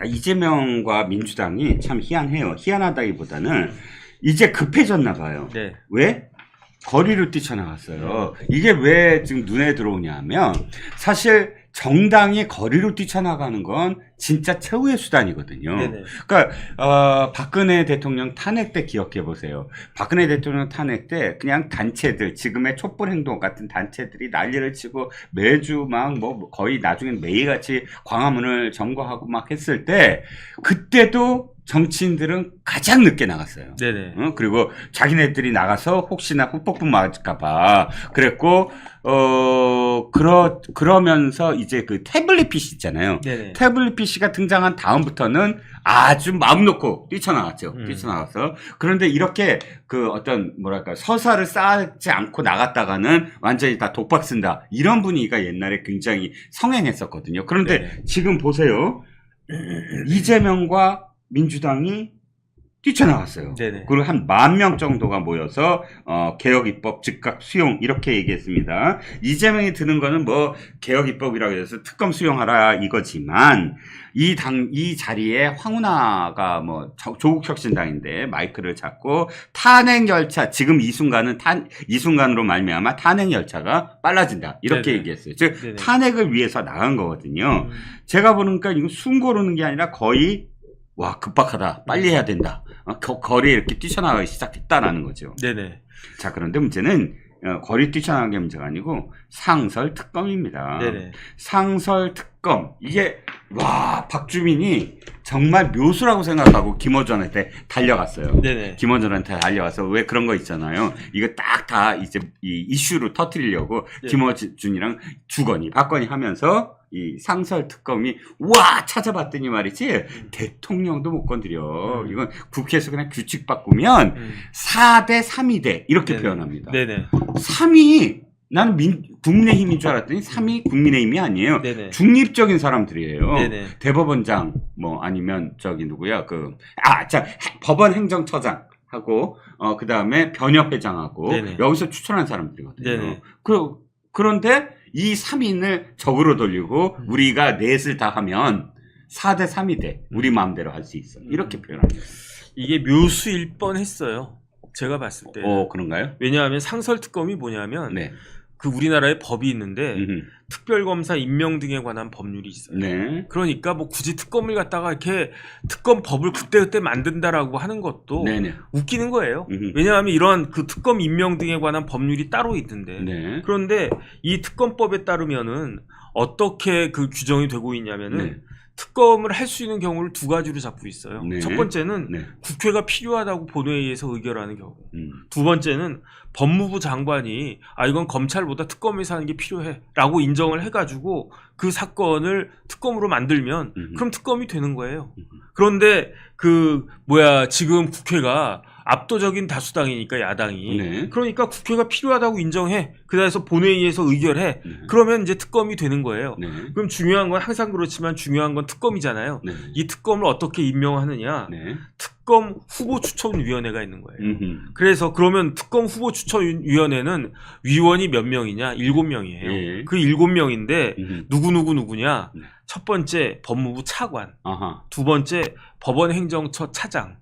이재명과 민주당이 참 희한해요. 희한하다기보다는 이제 급해졌나 봐요. 네. 왜? 거리로 뛰쳐나갔어요. 이게 왜 지금 눈에 들어오냐 하면 사실 정당이 거리로 뛰쳐나가는 건 진짜 최후의 수단이거든요. 네네. 그러니까 박근혜 대통령 탄핵 때 기억해 보세요. 박근혜 대통령 탄핵 때 그냥 단체들, 지금의 촛불행동 같은 단체들이 난리를 치고 매주 막 뭐 거의 나중엔 매일같이 광화문을 점거하고 막 했을 때 그때도 정치인들은 가장 늦게 나갔어요. 네네. 그리고 자기네들이 나가서 혹시나 후폭풍 맞을까봐 그랬고, 그러면서 이제 그 태블릿 PC 있잖아요. 네네. 태블릿 PC가 등장한 다음부터는 아주 마음 놓고 뛰쳐나갔죠. 뛰쳐나가서. 그런데 이렇게 그 어떤 뭐랄까 서사를 쌓지 않고 나갔다가는 완전히 다 독박 쓴다. 이런 분위기가 옛날에 굉장히 성행했었거든요. 그런데 네네. 지금 보세요. 이재명과 민주당이 뛰쳐나갔어요. 네네. 그리고 한 10,000명 정도가 모여서 개혁 입법 즉각 수용 이렇게 얘기했습니다. 이재명이 드는 거는 뭐 개혁 입법이라고 해서 특검 수용하라 이거지만 이 자리에 황운하가 뭐 조국혁신당인데 마이크를 잡고 탄핵 열차 지금 이 순간으로 말미암아 탄핵 열차가 빨라진다 이렇게 네네. 얘기했어요. 즉 네네. 탄핵을 위해서 나간 거거든요. 제가 보니까 이거 숨 고르는 게 아니라 거의 와 급박하다 빨리 해야 된다 거리에 이렇게 뛰쳐나가기 시작했다라는 거죠. 네네. 자 그런데 문제는 거리 뛰쳐나간 게 문제가 아니고 상설 특검입니다. 네네. 상설 특검 이게 와 박주민이 정말 묘수라고 생각하고 김어준한테 달려갔어요. 네네. 김어준한테 달려가서 왜 그런 거 있잖아요. 이거 딱 다 이제 이 이슈로 터뜨리려고 네. 김어준이랑 주거니 박거니 하면서 이 상설 특검이 와 찾아봤더니 말이지 대통령도 못 건드려. 이건 국회에서 그냥 규칙 바꾸면 4대 3이 돼 이렇게 네네. 표현합니다. 네네. 3이 나는 국민의힘인 줄 알았더니 3이 국민의힘이 아니에요. 네네. 중립적인 사람들이에요. 네네. 대법원장 뭐 아니면 저기 누구야 법원 행정처장 하고 그 다음에 변협회장하고 네네. 여기서 추천한 사람들이거든요. 네네. 그런데 이 3인을 적으로 돌리고 우리가 넷을 다 하면 4대 3이 돼. 우리 마음대로 할 수 있어. 이렇게 표현합니다. 이게 묘수일 뻔했어요. 제가 봤을 때. 그런가요? 왜냐하면 상설특검이 뭐냐면 네. 그 우리나라에 법이 있는데 음흠. 특별검사 임명 등에 관한 법률이 있어요. 네. 그러니까 뭐 굳이 특검을 갖다가 이렇게 특검법을 그때그때 만든다라고 하는 것도 네네. 웃기는 거예요. 음흠. 왜냐하면 이런 그 특검 임명 등에 관한 법률이 따로 있는데 네. 그런데 이 특검법에 따르면은 어떻게 그 규정이 되고 있냐면은 네. 특검을 할 수 있는 경우를 두 가지로 잡고 있어요. 네. 첫 번째는 네. 국회가 필요하다고 본회의에서 의결하는 경우. 음. 두 번째는 법무부 장관이 이건 검찰보다 특검에서 하는 게 필요해라고 인정을 해가지고 그 사건을 특검으로 만들면 그럼 특검이 되는 거예요. 그런데 지금 국회가 압도적인 다수당이니까 야당이 네. 그러니까 국회가 필요하다고 인정해. 그래서 본회의에서 의결해. 그러면 이제 특검이 되는 거예요. 네. 그럼 중요한 건 항상 그렇지만 중요한 건 특검이잖아요. 네. 이 특검을 어떻게 임명하느냐. 네. 특검 후보 추천위원회가 있는 거예요. 음흠. 그래서 그러면 특검 후보 추천위원회는 위원이 몇 명이냐? 7명이에요. 예. 그 7명인데 누구냐? 네. 첫 번째 법무부 차관, 아하. 두 번째 법원 행정처 차장,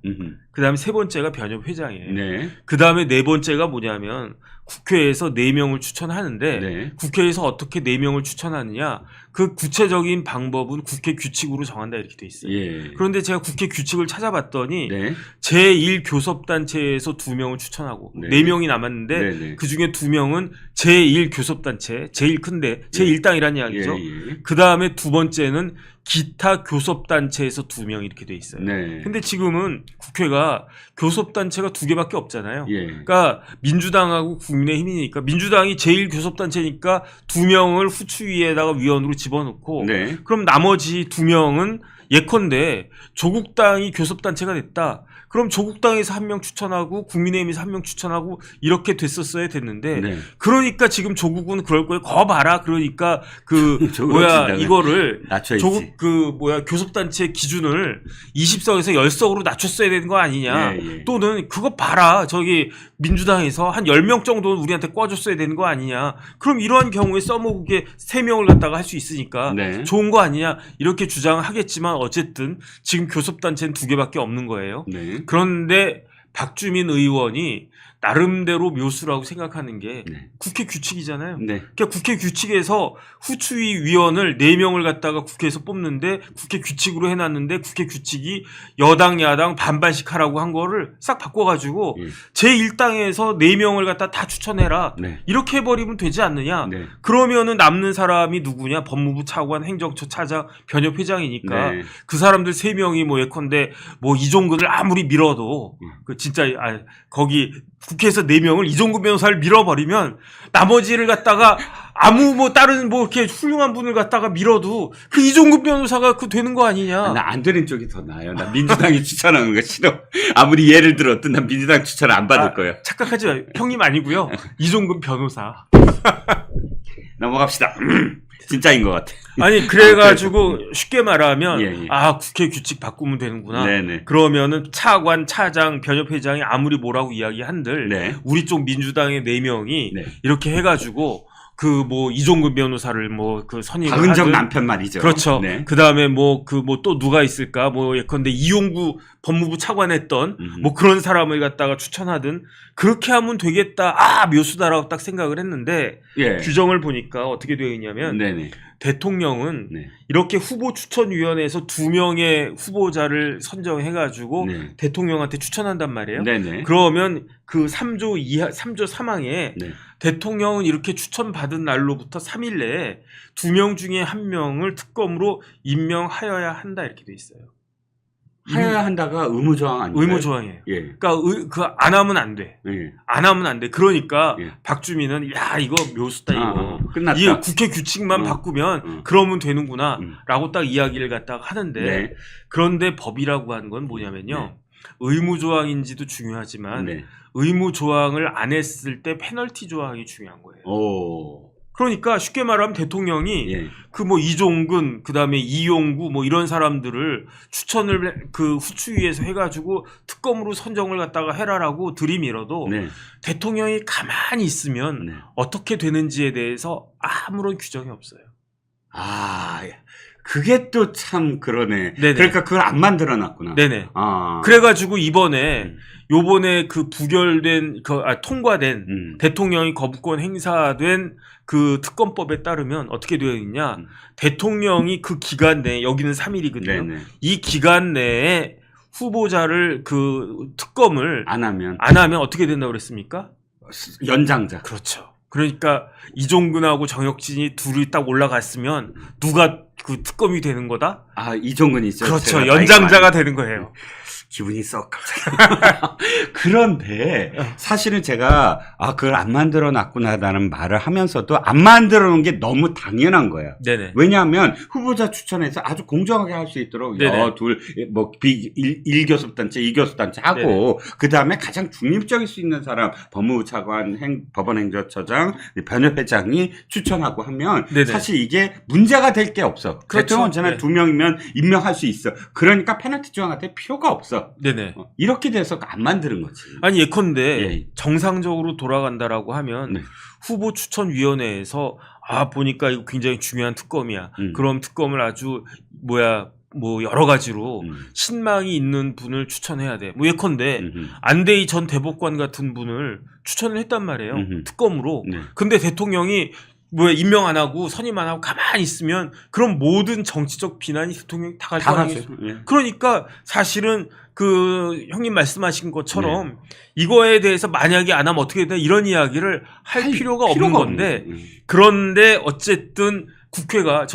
그 다음에 세 번째가 변협회장이에요. 네. 그 다음에 네 번째가 뭐냐면 국회에서 4명을 추천하는데 네. 국회에서 어떻게 4명을 추천하느냐 그 구체적인 방법은 국회 규칙으로 정한다 이렇게 돼 있어요. 예. 그런데 제가 국회 규칙을 찾아봤더니 네. 제1교섭단체에서 2명을 추천하고 네. 4명이 남았는데 네, 네. 그 중에 2명은 제1교섭단체, 제일 큰데 제1당이라는 이야기죠. 예. 그 다음에 두 번째는 기타 교섭단체에서 2명 이렇게 돼 있어요. 네. 근데 지금은 국회가 교섭단체가 2개밖에 없잖아요. 예. 그러니까 민주당하고 국민의힘이니까 민주당이 제1교섭단체니까 2명을 후추위에다가 위원으로 집어넣고 네. 그럼 나머지 2명은 예컨대 조국당이 교섭단체가 됐다. 그럼 조국당에서 한 명 추천하고 국민의힘에서 한 명 추천하고 이렇게 됐었어야 됐는데 네. 그러니까 지금 조국은 그럴 거예요. 거 봐라. 그러니까 그 조국은 이거를 낮춰있지. 조국 교섭단체 기준을 20석에서 10석으로 낮췄어야 되는 거 아니냐. 예. 또는 그거 봐라. 저기 민주당에서 한 10명 정도는 우리한테 꿔줬어야 되는 거 아니냐. 그럼 이러한 경우에 써먹게 3명을 갖다가 할 수 있으니까 네. 좋은 거 아니냐. 이렇게 주장하겠지만 어쨌든 지금 교섭단체는 2개밖에 없는 거예요. 네. 그런데 박주민 의원이 나름대로 묘수라고 생각하는 게 네. 국회 규칙이잖아요. 네. 그러니까 국회 규칙에서 후추위 위원을 4명을 갖다가 국회에서 뽑는데 국회 규칙으로 해놨는데 국회 규칙이 여당 야당 반반씩 하라고 한 거를 싹 바꿔가지고 예. 제1당에서 4명을 갖다 다 추천해라. 네. 이렇게 해버리면 되지 않느냐. 네. 그러면은 남는 사람이 누구냐. 법무부 차관, 행정처 차장, 변협회장이니까 네. 그 사람들 3명이 뭐 예컨대 뭐 이종근을 아무리 밀어도 그 진짜 거기 국회에서 4명을 이종근 변호사를 밀어버리면 나머지를 갖다가 아무 뭐 다른 뭐 이렇게 훌륭한 분을 갖다가 밀어도 그 이종근 변호사가 그 되는 거 아니냐. 나 안 되는 쪽이 더 나아요. 나 민주당이 추천하는 거 싫어. 아무리 예를 들었든 난 민주당 추천 안 받을 거예요. 착각하지 마요. 형님 아니고요. 이종근 변호사. 넘어갑시다. 진짜인 것 같아. 아니 그래가지고 쉽게 말하면 예. 국회 규칙 바꾸면 되는구나. 네네. 그러면은 차관, 차장, 변협회장이 아무리 뭐라고 이야기한들 네. 우리 쪽 민주당의 4명이 네. 이렇게 해가지고 그 뭐 이종근 변호사를 뭐 그 선임을 박은정 하든 남편 말이죠. 그렇죠. 네. 그 다음에 뭐 또 누가 있을까? 뭐 예컨대 이용구 법무부 차관했던 뭐 그런 사람을 갖다가 추천하든 그렇게 하면 되겠다. 묘수다라고 딱 생각을 했는데 예. 규정을 보니까 어떻게 되어 있냐면 네네. 대통령은 네. 이렇게 후보 추천위원회에서 2명의 후보자를 선정해가지고 네. 대통령한테 추천한단 말이에요. 네네. 그러면 그 3조 3항에 네. 대통령은 이렇게 추천받은 날로부터 3일 내에 2명 중에 1명을 특검으로 임명하여야 한다 이렇게 돼 있어요. 하여야 한다가 의무조항 아니에요? 의무조항이에요. 예. 그러니까 안 하면 안 돼. 예. 안 하면 안 돼. 그러니까 예. 박주민은 야 이거 묘수다 이거. 끝났다. 이게 국회 규칙만 바꾸면 그러면 되는구나 라고 딱 이야기를 갖다가 하는데 네. 그런데 법이라고 하는 건 뭐냐면요. 네. 의무조항인지도 중요하지만 네. 의무조항을 안 했을 때 페널티 조항이 중요한 거예요. 오. 그러니까 쉽게 말하면 대통령이 예. 그 뭐 이종근 그다음에 이용구 뭐 이런 사람들을 추천을 그 후추위에서 해가지고 특검으로 선정을 갖다가 해라라고 들이밀어도 네. 대통령이 가만히 있으면 네. 어떻게 되는지에 대해서 아무런 규정이 없어요. 그게 또 참 그러네. 네네. 그러니까 그걸 안 만들어 놨구나. 네네. 아. 그래가지고 요번에 그 부결된 통과된 대통령이 거부권 행사된 그 특검법에 따르면 어떻게 되어 있냐? 대통령이 그 기간 내에 여기는 3일이거든요. 네네. 이 기간 내에 후보자를 그 특검을 안 하면 어떻게 된다고 그랬습니까? 연장자. 그렇죠. 그러니까 이종근하고 정혁진이 둘이 딱 올라갔으면 누가 그 특검이 되는 거다? 이종근이 있죠. 그렇죠. 연장자가 되는 거예요. 기분이 썩 갑자기. 그런데 사실은 제가 그걸 안 만들어 놨구나라는 말을 하면서도 안 만들어 놓은 게 너무 당연한 거예요. 네네. 왜냐하면 후보자 추천해서 아주 공정하게 할 수 있도록 뭐 1교섭단체, 2교섭단체 하고 그 다음에 가장 중립적일 수 있는 사람 법무부 차관, 법원행정처장, 변협회장이 추천하고 하면 네네. 사실 이게 문제가 될 게 없어. 그렇죠. 대통령 전에 2명이면 임명할 수 있어. 그러니까 페널티 조항한테 필요가 없어. 네네. 이렇게 돼서 안 만드는 거지. 아니 예컨대 예. 정상적으로 돌아간다라고 하면 네. 후보 추천위원회에서 보니까 이거 굉장히 중요한 특검이야. 그럼 특검을 아주 여러 가지로 신망이 있는 분을 추천해야 돼. 뭐 예컨대 안대희 전 대법관 같은 분을 추천을 했단 말이에요. 특검으로. 네. 근데 대통령이 임명 안 하고 선임 안 하고 가만히 있으면 그럼 모든 정치적 비난이 대통령이 다 갈 거 아니에요. 예. 그러니까 사실은 그 형님 말씀하신 것처럼 이거에 대해서 만약에 안 하면 어떻게 된다 이런 이야기를 할 필요가 없는 건데 그런데 어쨌든 국회가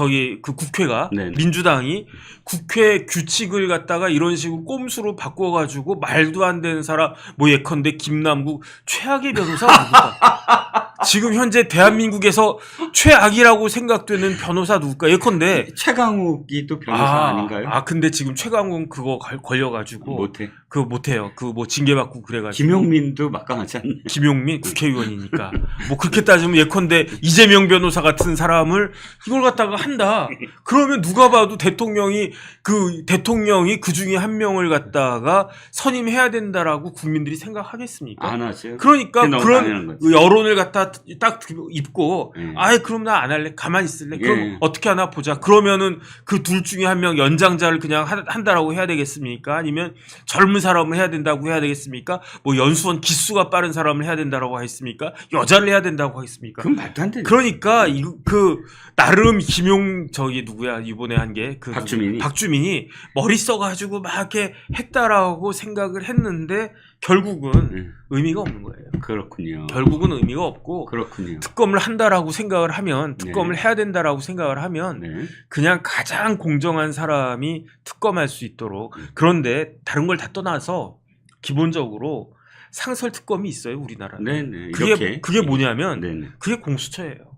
네. 민주당이 국회 규칙을 갖다가 이런 식으로 꼼수로 바꿔가지고 말도 안 되는 사람 예컨대 김남국 최악의 변호사 누구다. 지금 현재 대한민국에서 최악이라고 생각되는 변호사 누굴까? 예컨대 최강욱이 또 변호사 아닌가요? 근데 지금 최강욱은 그거 걸려가지고 못해. 그거 못해요. 그 뭐 징계받고 그래가지고. 김용민도 막강하지 않나요? 김용민 국회의원이니까 뭐 그렇게 따지면 예컨대 이재명 변호사 같은 사람을 이걸 갖다가 한다. 그러면 누가 봐도 대통령이 그 중에 한 명을 갖다가 선임해야 된다라고 국민들이 생각하겠습니까? 안 하죠. 그러니까 그게 너무 당연한 그런 거지. 여론을 갖다 딱 입고 예. 아예 그럼 나 안 할래. 가만히 있을래. 그럼 예. 어떻게 하나 보자. 그러면은 그 둘 중에 한 명 연장자를 그냥 한다라고 해야 되겠습니까? 아니면 젊은 사람을 해야 된다고 해야 되겠습니까? 뭐 연수원 기수가 빠른 사람을 해야 된다라고 하겠습니까? 여자를 해야 된다고 하겠습니까? 그건 말도 안 되죠. 그러니까 나름 저기 누구야 이번에 한 게 박주민이 머리 써가지고 막 이렇게 했다라고 생각을 했는데 결국은 의미가 없는 거예요. 그렇군요. 결국은 의미가 없고 그렇군요. 특검을 한다라고 생각을 하면 특검을 네. 해야 된다라고 생각을 하면 네. 그냥 가장 공정한 사람이 특검할 수 있도록. 그런데 다른 걸 다 떠나서 기본적으로 상설 특검이 있어요 우리나라는. 네네. 그게 뭐냐면 네네. 그게 공수처예요.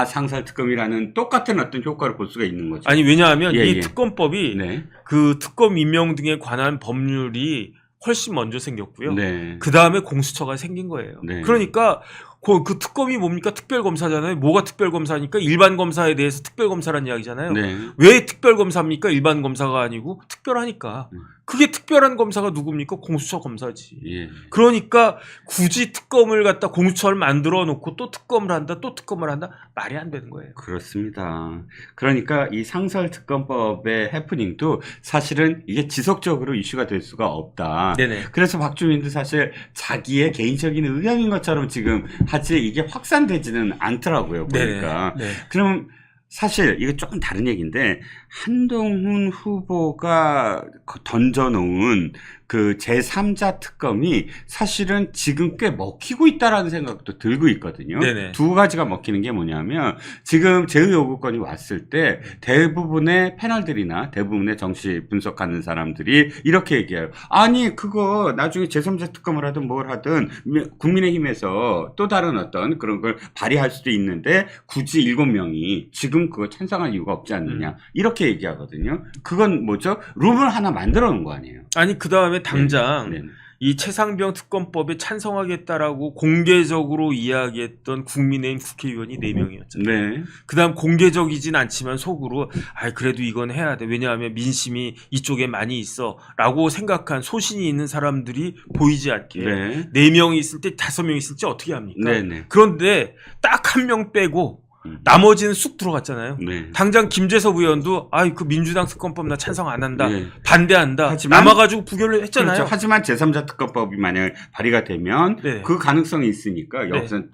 상설 특검이라는 똑같은 어떤 효과를 볼 수가 있는 거죠. 아니 왜냐하면 예, 이 예. 특검법이 네. 그 특검 임명 등에 관한 법률이 훨씬 먼저 생겼고요. 네. 그 다음에 공수처가 생긴 거예요. 네. 그러니까 그 특검이 뭡니까? 특별검사잖아요. 뭐가 특별검사니까 일반 검사에 대해서 특별검사란 이야기잖아요. 네. 왜 특별검사입니까? 일반 검사가 아니고 특별하니까. 그게 특별한 검사가 누굽니까? 공수처 검사지. 예. 그러니까 굳이 특검을 갖다 공수처를 만들어 놓고 또 특검을 한다, 또 특검을 한다? 말이 안 되는 거예요. 그렇습니다. 그러니까 이 상설 특검법의 해프닝도 사실은 이게 지속적으로 이슈가 될 수가 없다. 네네. 그래서 박주민도 사실 자기의 개인적인 의견인 것처럼 지금 하지 이게 확산되지는 않더라고요. 보니까. 네. 그럼 사실 이거 조금 다른 얘기인데 한동훈 후보가 던져놓은 그 제3자 특검이 사실은 지금 꽤 먹히고 있다라는 생각도 들고 있거든요. 네네. 두 가지가 먹히는 게 뭐냐면 지금 제의요구권이 왔을 때 대부분의 패널들이나 대부분의 정치 분석하는 사람들이 이렇게 얘기해요. 아니 그거 나중에 제3자 특검을 하든 뭘 하든 국민의힘에서 또 다른 어떤 그런 걸 발의할 수도 있는데 굳이 7명이 지금 그거 찬성할 이유가 없지 않느냐 이렇게 얘기하거든요. 그건 뭐죠? 룸을 하나 만들어 놓은 거 아니에요. 아니 그 다음에 당장 네. 이 최상병 특검법에 찬성하겠다라고 공개적으로 이야기했던 국민의힘 국회의원이 4명이었잖아요. 네. 그 다음 공개적이진 않지만 속으로 그래도 이건 해야 돼. 왜냐하면 민심이 이쪽에 많이 있어 라고 생각한 소신이 있는 사람들이 보이지 않게 네. 4명이 있을 때 5명 있을 때 어떻게 합니까? 네. 그런데 딱 한 명 빼고 나머지는 쑥 들어갔잖아요. 네. 당장 김재섭 의원도 그 민주당 특검법 나 찬성 안 한다. 네. 반대한다. 하지만 남아가지고 부결을 했잖아요. 그렇죠. 하지만 제3자 특검법이 만약 발의가 되면 네. 그 가능성이 있으니까 여기서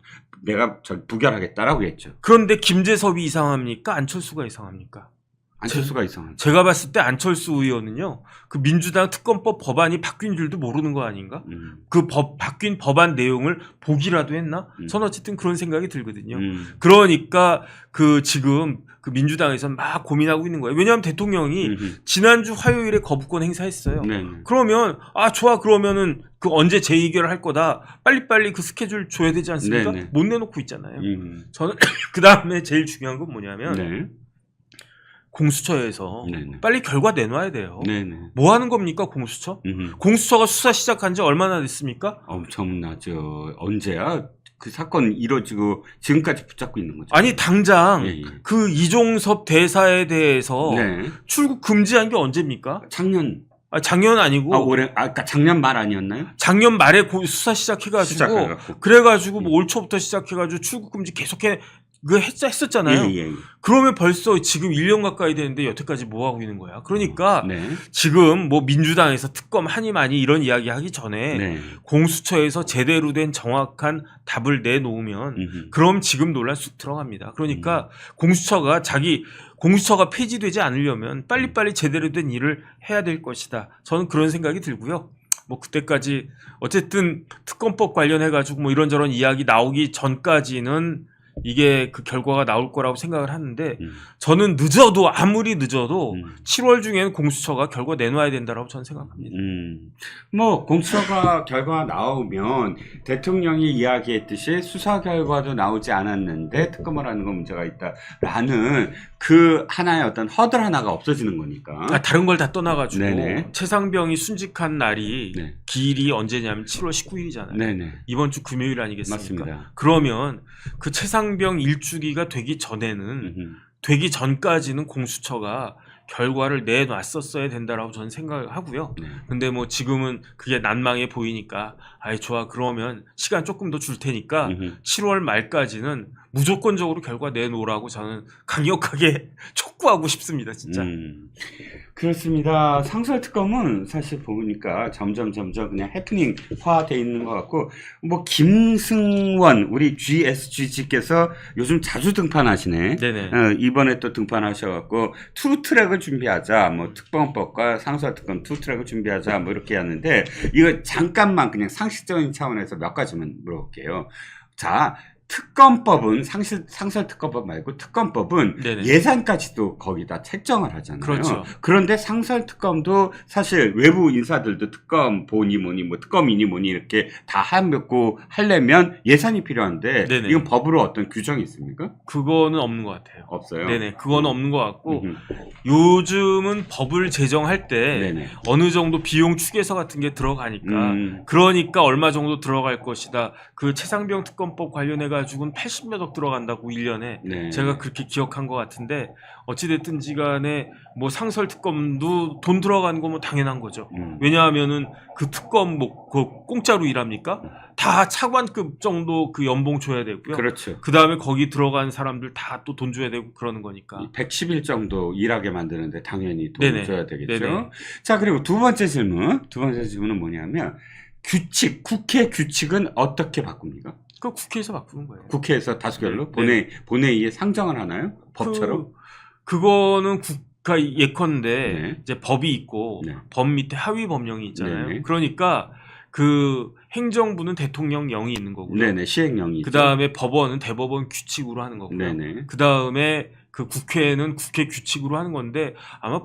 내가 부결하겠다라고 했죠. 그런데 김재섭이 이상합니까? 안철수가 이상합니까? 안철수가 이상하죠. 제가 봤을 때 안철수 의원은요, 그 민주당 특검법 법안이 바뀐 줄도 모르는 거 아닌가? 바뀐 법안 내용을 보기라도 했나? 저는 어쨌든 그런 생각이 들거든요. 그러니까 지금 민주당에서 막 고민하고 있는 거예요. 왜냐하면 대통령이 지난주 화요일에 거부권 행사했어요. 그러면 좋아 그러면은 언제 재의결을 할 거다. 빨리빨리 그 스케줄 줘야 되지 않습니까? 네네. 못 내놓고 있잖아요. 저는 그 다음에 제일 중요한 건 뭐냐면 공수처에서 빨리 결과 내놔야 돼요. 뭐 하는 겁니까 공수처? 공수처가 수사 시작한 지 얼마나 됐습니까? 엄청나죠. 언제야? 그 사건 이뤄지고 지금까지 붙잡고 있는 거죠. 아니 당장 그 이종섭 대사에 대해서 출국 금지한 게 언제입니까? 작년 아니고 올해 그러니까 작년 말 아니었나요? 작년 말에 수사 시작해가지고 그래가지고 뭐 올 초부터 시작해가지고 출국 금지 계속해 했었잖아요. 그러면 벌써 지금 1년 가까이 되는데 여태까지 뭐 하고 있는 거야? 그러니까 지금 뭐 민주당에서 특검 하니 많이 이런 이야기 하기 전에 공수처에서 제대로 된 정확한 답을 내놓으면 그럼 지금 논란 쑥 들어갑니다. 그러니까 공수처가 폐지되지 않으려면 빨리빨리 제대로 된 일을 해야 될 것이다. 저는 그런 생각이 들고요. 뭐 그때까지 어쨌든 특검법 관련해가지고 뭐 이런저런 이야기 나오기 전까지는 이게 그 결과가 나올 거라고 생각을 하는데 저는 늦어도 아무리 늦어도 7월 중에는 공수처가 결과 내놔야 된다라고 저는 생각합니다. 뭐 공수처가 결과가 나오면 대통령이 이야기했듯이 수사 결과도 나오지 않았는데 특검을 하는 건 문제가 있다라는 그 하나의 어떤 허들 하나가 없어지는 거니까. 다른 걸 다 떠나가지고 네네. 최상병이 순직한 날이 네. 기일이 언제냐면 7월 19일이잖아요. 네네. 이번 주 금요일 아니겠습니까? 맞습니다. 그러면 그 최상병 일주기가 되기 전에는 되기 전까지는 공수처가 결과를 내놨었어야 된다라고 저는 생각을 하고요. 네. 근데 뭐 지금은 그게 난망해 보이니까 아이 좋아 그러면 시간 조금 더 줄 테니까 7월 말까지는 무조건적으로 결과 내놓으라고 저는 강력하게 촉구하고 싶습니다. 진짜. 그렇습니다. 상설특검은 사실 보니까 점점 그냥 해프닝화 돼 있는 것 같고, 뭐 김승원 우리 GSG께서 요즘 자주 등판하시네. 네네. 이번에 또 등판하셔갖고 투트랙을 준비하자, 뭐 특검법과 상설특검 투트랙을 준비하자, 뭐 이렇게 하는데 이거 잠깐만 그냥 상식적인 차원에서 몇 가지만 물어볼게요. 자. 특검법은 상설특검법 말고 특검법은 네네. 예산까지도 거기다 책정을 하잖아요. 그렇죠. 그런데 상설특검도 사실 외부 인사들도 특검보니 뭐니 뭐 특검이니 뭐니 이렇게 다 하고 하려면 예산이 필요한데 네네. 이건 법으로 어떤 규정이 있습니까? 그거는 없는 것 같아요. 없어요. 네네. 그거는 없는 것 같고 요즘은 법을 제정할 때 네네. 어느 정도 비용 축에서 같은 게 들어가니까 그러니까 얼마 정도 들어갈 것이다. 그 최상병 특검법 관련해 가지고는 80몇억 들어간다고 1년에 네. 제가 그렇게 기억한 것 같은데 어찌됐든지 간에 뭐 상설 특검도 돈 들어가는 거 뭐 당연한 거죠. 왜냐하면은 그 특검 뭐 그 공짜로 일합니까? 다 차관급 정도 그 연봉 줘야 되고요. 그렇죠. 그 다음에 거기 들어간 사람들 다 또 돈 줘야 되고 그러는 거니까. 110일 정도 일하게 만드는데 당연히 돈 네네. 줘야 되겠죠. 네네. 자, 그리고 두 번째 질문은 뭐냐면 국회 규칙은 어떻게 바꿉니까? 그 국회에서 바꾸는 거예요. 국회에서 다수결로 네. 본회의에 상정을 하나요? 법처럼? 그거는 국가 예컨대 네. 이제 법이 있고 네. 법 밑에 하위 법령이 있잖아요. 네네. 그러니까 그 행정부는 대통령령이 있는 거고요. 네네, 시행령이. 그 다음에 법원은 대법원 규칙으로 하는 거고요. 네네. 그 다음에 그 국회는 국회 규칙으로 하는 건데 아마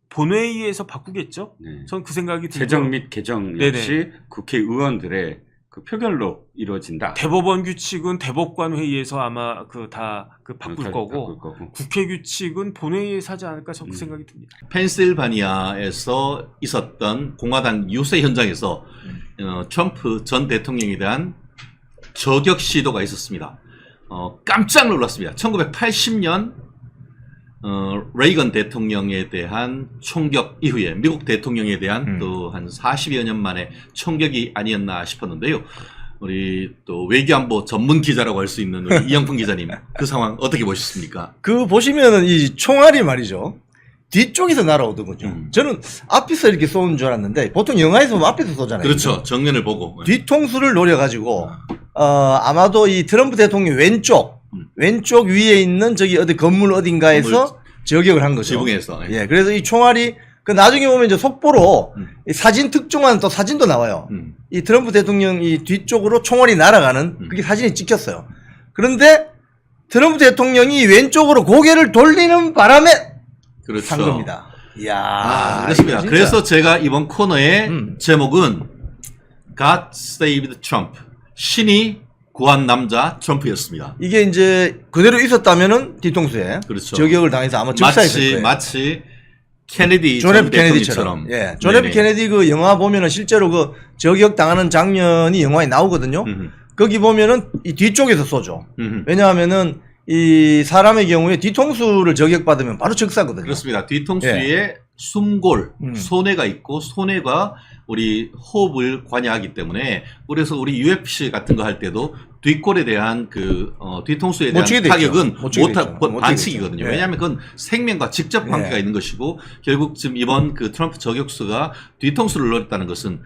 본회의에서 바꾸겠죠? 네. 전 그 생각이 들고요. 제정 및 개정 역시 국회의원들의 그 표결로 이루어진다. 대법원 규칙은 대법관 회의에서 아마 그 다 그 바꿀 거고 국회 규칙은 본회의에서 하지 않을까 저는 그 생각이 듭니다. 펜실바니아에서 있었던 공화당 유세 현장에서 트럼프 전 대통령에 대한 저격 시도가 있었습니다. 깜짝 놀랐습니다. 1980년 레이건 대통령에 대한 총격 이후에 미국 대통령에 대한 또 한 40여 년 만에 총격이 아니었나 싶었는데요. 우리 또 외교안보 전문 기자라고 할 수 있는 우리 이영풍 기자님, 그 상황 어떻게 보셨습니까? 그 보시면은 이 총알이 말이죠. 뒤쪽에서 날아오더군요. 저는 앞에서 이렇게 쏘는 줄 알았는데 보통 영화에서 보면 앞에서 쏘잖아요. 그렇죠. 정면을 보고. 뒤통수를 노려가지고 아마도 이 트럼프 대통령 왼쪽 위에 있는 저기 어디 건물 어딘가에서 저격을 한 거죠. 지붕에서. 예, 그래서 이 총알이 그 나중에 보면 이제 속보로 이 사진 특종한 또 사진도 나와요. 이 트럼프 대통령 이 뒤쪽으로 총알이 날아가는 그게 사진이 찍혔어요. 그런데 트럼프 대통령이 왼쪽으로 고개를 돌리는 바람에 그렇죠. 산 겁니다. 이야, 그렇습니다. 진짜. 그래서 제가 이번 코너의 제목은 God Save Trump, 신이 구한 남자 트럼프였습니다. 이게 이제 그대로 있었다면은 뒤통수에 그렇죠. 저격을 당해서 아마 즉사했을 거예요. 마치 케네디 존 전 F 케네디처럼. 대통령처럼. 예, 존 F 케네디 그 영화 보면은 실제로 그 저격 당하는 장면이 영화에 나오거든요. 거기 보면은 이 뒤쪽에서 쏘죠. 왜냐하면은 이 사람의 경우에 뒤통수를 저격받으면 바로 즉사거든요. 그렇습니다. 뒤통수에 숨골, 손해가 있고 손해가 우리 호흡을 관여하기 때문에 그래서 우리 UFC 같은 거 할 때도 뒷골에 대한 그 뒤통수에 대한 타격은 반칙이거든요. 예. 왜냐하면 그건 생명과 직접 관계가 있는 것이고 결국 지금 이번 그 트럼프 저격수가 뒤통수를 노렸다는 것은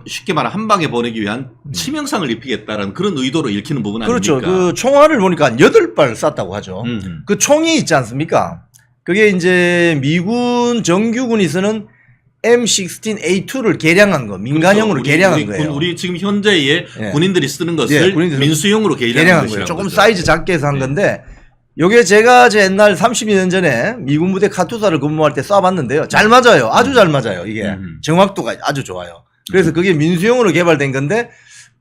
쉽게 말하면 한 방에 보내기 위한 치명상을 입히겠다는 그런 의도로 읽히는 부분 아닙니까? 그렇죠. 그 총알을 보니까 8발 쐈다고 하죠. 그 총이 있지 않습니까? 그게 이제 미군 정규군이 쓰는 M16A2를 개량한 거, 민간형으로 그렇죠. 개량한 거예요. 우리 지금 현재의 예. 군인들이 쓰는 것을 예, 군인들이 민수용으로 개량한 개량한 것이라고 거예요. 조금 그러죠. 사이즈 작게 해서 한 네. 건데, 요게 제가 제 옛날 32년 전에 미군 부대 카투사를 근무할 때 쏴봤는데요. 잘 맞아요. 아주 잘 맞아요. 이게 정확도가 아주 좋아요. 그래서 그게 민수용으로 개발된 건데,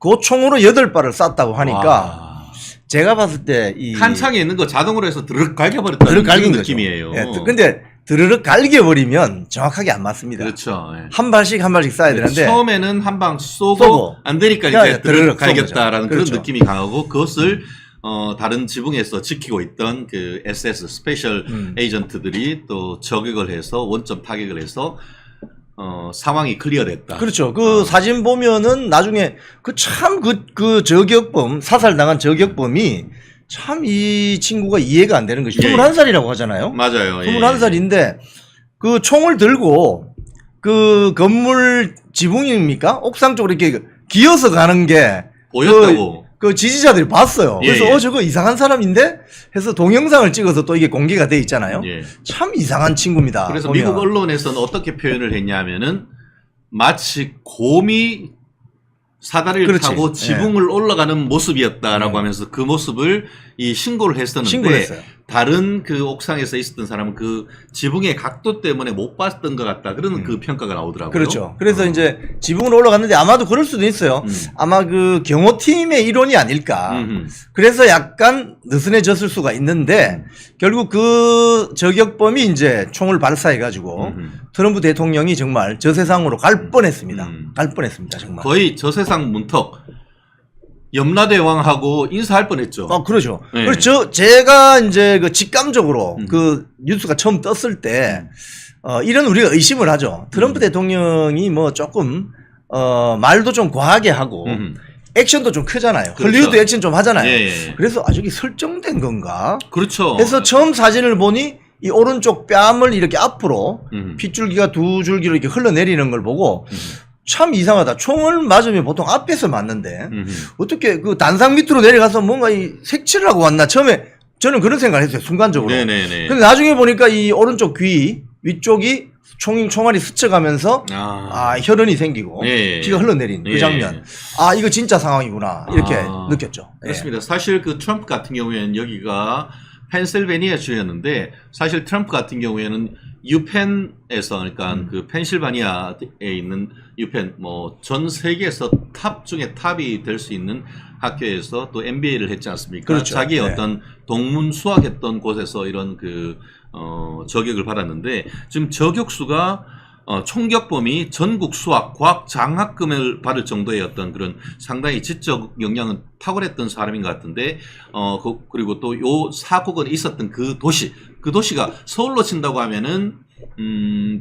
그 총으로 8발을 쐈다고 하니까 와. 제가 봤을 때 이 칸창에 있는 거 자동으로 해서 드르륵 갈겨버렸다는 드르륵 갈긴 그런 거죠. 느낌이에요. 예, 근데 드르륵 갈겨버리면 정확하게 안 맞습니다. 그렇죠. 예. 한 발씩 한 발씩 쏴야 되는데 처음에는 한 방 쏘고 쏘고. 안 되니까 그냥 이제 드르륵 드르륵 갈겼다라는 그런 그렇죠. 느낌이 강하고 그것을 다른 지붕에서 지키고 있던 그 SS 스페셜 에이전트들이 또 저격을 해서 원점 타격을 해서 상황이 클리어됐다. 그렇죠. 그 사진 보면은 나중에 그 참 그 저격범 사살당한 저격범이 참 이 친구가 이해가 안 되는 것이 예. 21살이라고 하잖아요. 맞아요. 예. 21살인데 그 총을 들고 그 건물 지붕입니까? 옥상 쪽으로 이렇게 기어서 가는 게 보였다고. 그 지지자들이 봤어요. 예, 그래서 예. 저거 이상한 사람인데 해서 동영상을 찍어서 또 이게 공개가 돼 있잖아요. 예. 참 이상한 친구입니다. 그래서 보면. 미국 언론에서는 어떻게 표현을 했냐면은 마치 곰이 사다리를 그렇지. 타고 지붕을 올라가는 모습이었다라고 하면서 그 모습을 신고를 했었는데 신고를 했어요. 다른 그 옥상에서 있었던 사람은 그 지붕의 각도 때문에 못 봤던 것 같다 그런 그 평가가 나오더라고요. 그렇죠. 그래서 이제 지붕으로 올라갔는데 아마도 그럴 수도 있어요. 아마 그 경호팀의 일원이 아닐까. 그래서 약간 느슨해졌을 수가 있는데 결국 그 저격범이 이제 총을 발사해가지고 트럼프 대통령이 정말 저 세상으로 갈 뻔했습니다. 갈 뻔했습니다. 정말. 거의 저 세상 문턱 염라대왕하고 인사할 뻔했죠. 그렇죠. 네. 그리고 제가 이제 그 직감적으로 그 뉴스가 처음 떴을 때, 이런 우리가 의심을 하죠. 트럼프 대통령이 뭐 조금, 말도 좀 과하게 하고, 액션도 좀 크잖아요. 그렇죠. 헐리우드 액션 좀 하잖아요. 예. 그래서 저게 설정된 건가? 그렇죠. 해서 처음 사진을 보니 이 오른쪽 뺨을 이렇게 앞으로 핏줄기가 두 줄기로 이렇게 흘러내리는 걸 보고 참 이상하다. 총을 맞으면 보통 앞에서 맞는데 어떻게 그 단상 밑으로 내려가서 뭔가 이 색칠을 하고 왔나? 처음에 저는 그런 생각을 했어요. 순간적으로. 네네네. 근데 나중에 보니까 이 오른쪽 귀 위쪽이 총알이 스쳐가면서 혈흔이 생기고 예. 피가 흘러내린 그 예. 장면. 이거 진짜 상황이구나. 이렇게 느꼈죠. 그렇습니다. 사실 그 트럼프 같은 경우에는 여기가 펜실베니아 주였는데 사실 트럼프 같은 경우에는 유펜에서 그러니까 그 펜실바니아에 있는 유펜 뭐 전 세계에서 탑 중에 탑이 될 수 있는 학교에서 또 MBA를 했지 않습니까? 그렇죠. 자기의 네. 어떤 동문 수학했던 곳에서 이런 그 저격을 받았는데 지금 저격수가 총격범이 전국 수학 과학 장학금을 받을 정도의 어떤 그런 상당히 지적 역량은 탁월했던 사람인 것 같은데 그리고 또 요 사고가 있었던 그 도시가 서울로 친다고 하면은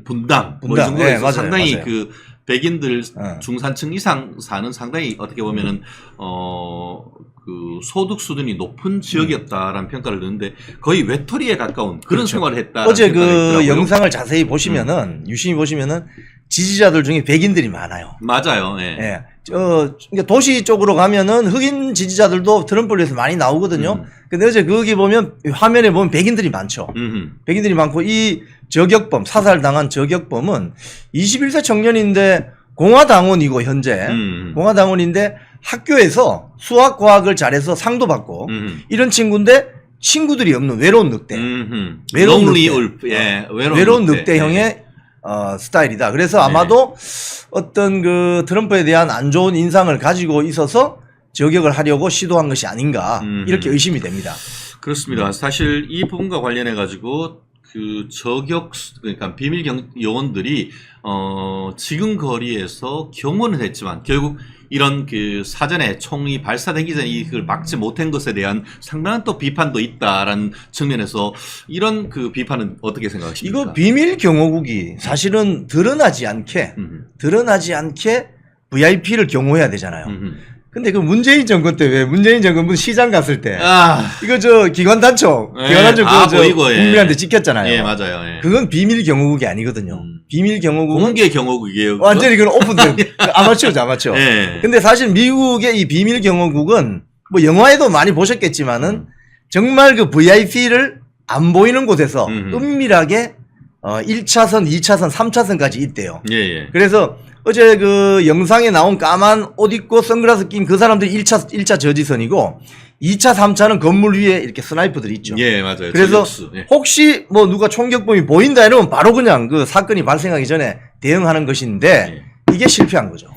분당 뭐 이 분당. 정도에서 네, 맞아요, 상당히 맞아요. 그 백인들 중산층 이상 사는 상당히 어떻게 보면은 그 소득 수준이 높은 지역이었다라는 평가를 듣는데 거의 외톨이에 가까운 그런 그렇죠. 생활을 했다. 어제 그 영상을 자세히 보시면은 유심히 보시면은 지지자들 중에 백인들이 많아요. 맞아요. 예. 예. 그러니까 도시 쪽으로 가면은 흑인 지지자들도 트럼프를 위해서 많이 나오거든요. 근데 어제 거기 보면 화면에 보면 백인들이 많죠. 백인들이 많고 이 저격범 사살당한 저격범은 21세 청년인데 공화당원이고 현재 공화당원인데 학교에서 수학 과학을 잘해서 상도 받고 이런 친구인데 친구들이 없는 외로운 늑대. 외로운 Lonely 늑대. Wolf. 예. 외로운 늑대형의 스타일이다. 그래서 아마도 어떤 그 트럼프에 대한 안 좋은 인상을 가지고 있어서 저격을 하려고 시도한 것이 아닌가 이렇게 의심이 됩니다. 그렇습니다. 사실 이 부분과 관련해 가지고 그 그러니까 비밀 요원들이 지금 거리에서 경호는 했지만 결국 이런 그 사전에 총이 발사되기 전에 이걸 막지 못한 것에 대한 상당한 또 비판도 있다라는 측면에서 이런 그 비판은 어떻게 생각하십니까? 이거 비밀 경호국이 사실은 드러나지 않게 VIP를 경호해야 되잖아요. 근데 그 문재인 정권 때 왜 문재인 정권 시장 갔을 때 이거 저 기관단총 보이고, 국민한테 찍혔잖아요. 예, 맞아요. 예. 그건 비밀 경호국이 아니거든요. 비밀 경호국은 공개 경호국이에요. 완전히 그건 오픈된 아마추어죠, 아마추어. 예. 근데 사실 미국의 이 비밀 경호국은 뭐 영화에도 많이 보셨겠지만은 정말 그 VIP를 안 보이는 곳에서 은밀하게 1차선, 2차선, 3차선까지 있대요. 예, 예. 그래서 어제 그 영상에 나온 까만 옷 입고 선글라스 낀 그 사람들이 1차 저지선이고 2차, 3차는 건물 위에 이렇게 스나이퍼들이 있죠. 예, 맞아요. 그래서 저격수. 예. 혹시 뭐 누가 총격범이 보인다 이러면 바로 그냥 그 사건이 발생하기 전에 대응하는 것인데 이게 실패한 거죠.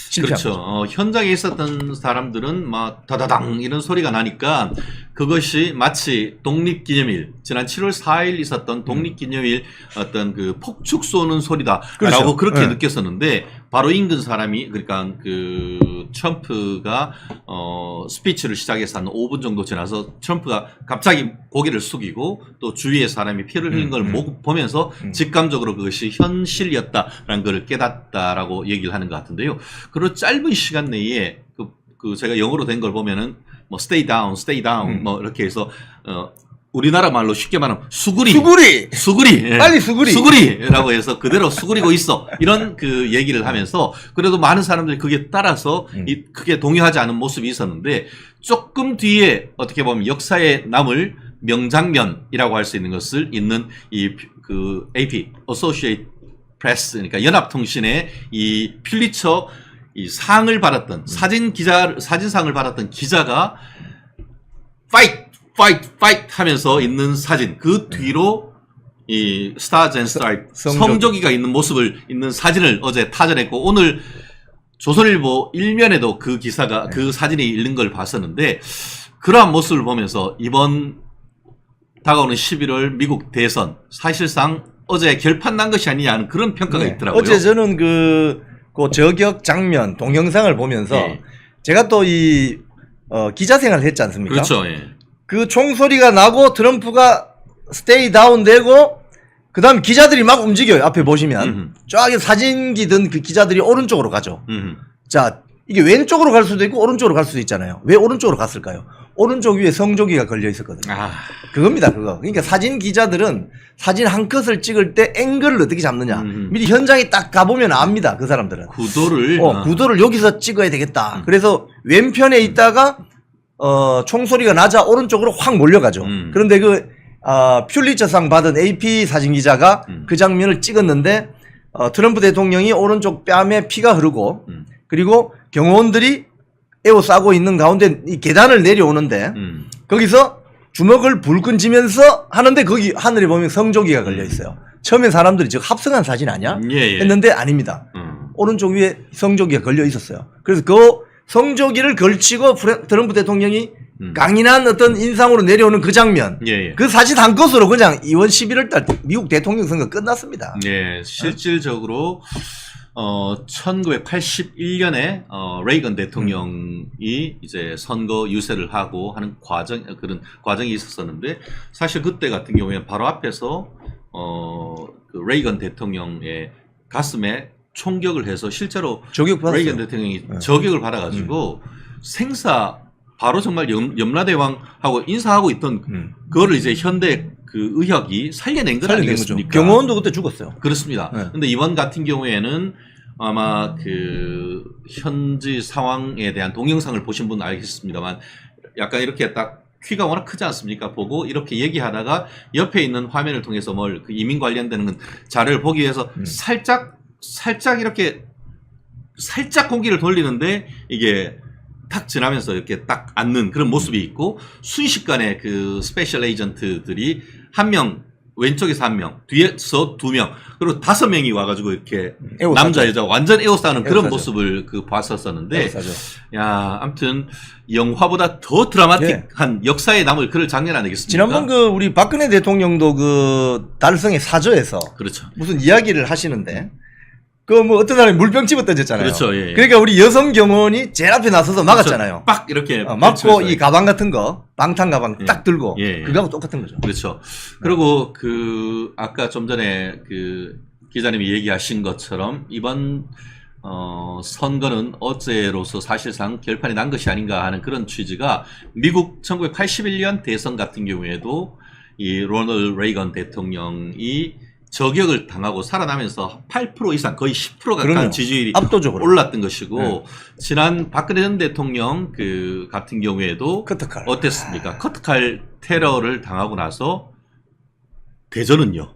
실패한 그렇죠. 거죠. 현장에 있었던 사람들은 막 다다당 이런 소리가 나니까 그것이 마치 독립기념일 지난 7월 4일 있었던 독립기념일 어떤 그 폭죽 쏘는 소리다라고 그렇죠. 그렇게 네. 느꼈었는데 바로 인근 사람이 그러니까 그 트럼프가 스피치를 시작해서 한 5분 정도 지나서 트럼프가 갑자기 고개를 숙이고 또 주위의 사람이 피를 흘린 걸 보면서 직감적으로 그것이 현실이었다라는 걸 깨닫다라고 얘기를 하는 것 같은데요. 그리고 짧은 시간 내에 그 제가 영어로 된 걸 보면은 뭐 stay down 뭐 이렇게 해서 우리나라 말로 쉽게 말하면 수구리 예. 빨리 수구리 수구리라고 해서 그대로 수구리고 있어 이런 그 얘기를 하면서 그래도 많은 사람들이 그게 따라서 크게 동요하지 않은 모습이 있었는데 조금 뒤에 어떻게 보면 역사에 남을 명장면이라고 할 수 있는 것을 있는 이 그 AP Associated Press 그러니까 연합통신의 이 퓰리처 이 상을 받았던 사진상을 받았던 기자가 fight 하면서 있는 사진 그 뒤로 이 Stars and Stripes 성조기가 있는 모습을 있는 사진을 어제 타전했고 오늘 조선일보 일면에도 그 기사가 그 사진이 있는 걸 봤었는데 그러한 모습을 보면서 이번 다가오는 11월 미국 대선 사실상 어제 결판 난 것이 아니냐는 그런 평가가 있더라고요. 어제 저는 그 저격 장면 동영상을 보면서 제가 또 이 기자 생활을 했지 않습니까? 그렇죠. 예. 그 총소리가 나고 트럼프가 스테이 다운 되고 그 다음 기자들이 막 움직여요. 앞에 보시면 쫙 사진기 든 그 기자들이 오른쪽으로 가죠. 자 이게 왼쪽으로 갈 수도 있고 오른쪽으로 갈 수도 있잖아요. 왜 오른쪽으로 갔을까요? 오른쪽 위에 성조기가 걸려 있었거든요. 그겁니다 그거. 그러니까 사진 기자들은 사진 한 컷을 찍을 때 앵글을 어떻게 잡느냐 미리 현장에 딱 가보면 압니다. 그 사람들은 구도를 여기서 찍어야 되겠다. 그래서 왼편에 있다가 총소리가 나자 오른쪽으로 확 몰려가죠. 그런데 그 퓰리처상 받은 AP 사진 기자가 그 장면을 찍었는데 트럼프 대통령이 오른쪽 뺨에 피가 흐르고 그리고 경호원들이 에워싸고 있는 가운데 이 계단을 내려오는데 거기서 주먹을 불끈 쥐면서 하는데 거기 하늘에 보면 성조기가 걸려 있어요. 처음에 사람들이 지금 합성한 사진 아니야? 했는데 아닙니다. 오른쪽 위에 성조기가 걸려 있었어요. 그래서 그 성조기를 걸치고 트럼프 대통령이 강인한 어떤 인상으로 내려오는 그 장면 그 사진 한 것으로 그냥 이번 11월 달 미국 대통령 선거 끝났습니다. 예, 실질적으로 1981년에 레이건 대통령이 이제 선거 유세를 하고 하는 그런 과정이 있었었는데 사실 그때 같은 경우에는 바로 앞에서 그 레이건 대통령의 가슴에 총격을 해서 실제로 레이건 대통령이 저격을 받아가지고 생사 바로 정말 염라대왕하고 인사하고 있던 그거를 이제 현대 그 의학이 살려낸 건 아니겠습니까? 경호원도 그때 죽었어요. 그렇습니다. 근데 이번 같은 경우에는 아마 그 현지 상황에 대한 동영상을 보신 분은 알겠습니다만 약간 이렇게 딱 키가 워낙 크지 않습니까? 보고 이렇게 얘기하다가 옆에 있는 화면을 통해서 뭘 그 이민 관련되는 자료를 보기 위해서 살짝 이렇게 살짝 공기를 돌리는데 이게 탁 지나면서 이렇게 딱 앉는 그런 모습이 있고 순식간에 그 스페셜 에이전트들이 한 명 왼쪽에서 한 명 뒤에서 2명 그리고 5명이 와가지고 이렇게 남자 여자 완전 에워싸는 그런 모습을 그 봤었었는데 야 아무튼 영화보다 더 드라마틱한 역사에 남을 그럴 장면 아니겠습니까? 지난번 그 우리 박근혜 대통령도 그 달성의 사저에서 그렇죠. 무슨 이야기를 하시는데 그 뭐 어떤 사람이 물병 집어 던졌잖아요. 그렇죠. 예. 그러니까 우리 여성 경호원이 제일 앞에 나서서 막았잖아요. 그렇죠. 빡 이렇게 막고 이 가방 같은 거 방탄 가방 딱 들고 그거하고 똑같은 거죠. 그렇죠. 그리고 그 아까 좀 전에 그 기자님이 얘기하신 것처럼 이번 선거는 어제로서 사실상 결판이 난 것이 아닌가 하는 그런 취지가 미국 1981년 대선 같은 경우에도 이 로널드 레이건 대통령이 저격을 당하고 살아나면서 8% 이상 거의 10% 가까운 지지율이 압도적으로 올랐던 것이고 지난 박근혜 전 대통령 그 같은 경우에도 커트칼 어땠습니까? 커트칼 테러를 당하고 나서 대전은요.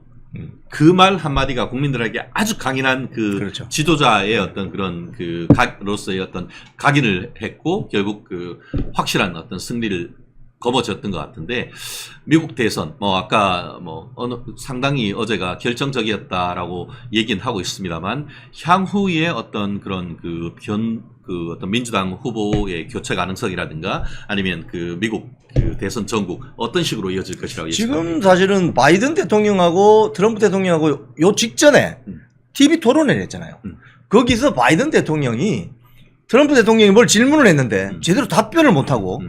그 말 한마디가 국민들에게 아주 강인한 그 그렇죠. 지도자의 어떤 그런 그 로서의 어떤 각인을 했고 결국 그 확실한 어떤 승리를 거머쥐었던 것 같은데 미국 대선 뭐 아까 뭐 상당히 어제가 결정적이었다라고 얘기는 하고 있습니다만 향후에 어떤 그런 그 어떤 민주당 후보의 교체 가능성이라든가 아니면 그 미국 그 대선 전국 어떤 식으로 이어질 것이라고 지금 사실은 바이든 대통령하고 트럼프 대통령하고 요 직전에 TV 토론회를 했잖아요. 거기서 바이든 대통령이 트럼프 대통령이 뭘 질문을 했는데 제대로 답변을 못하고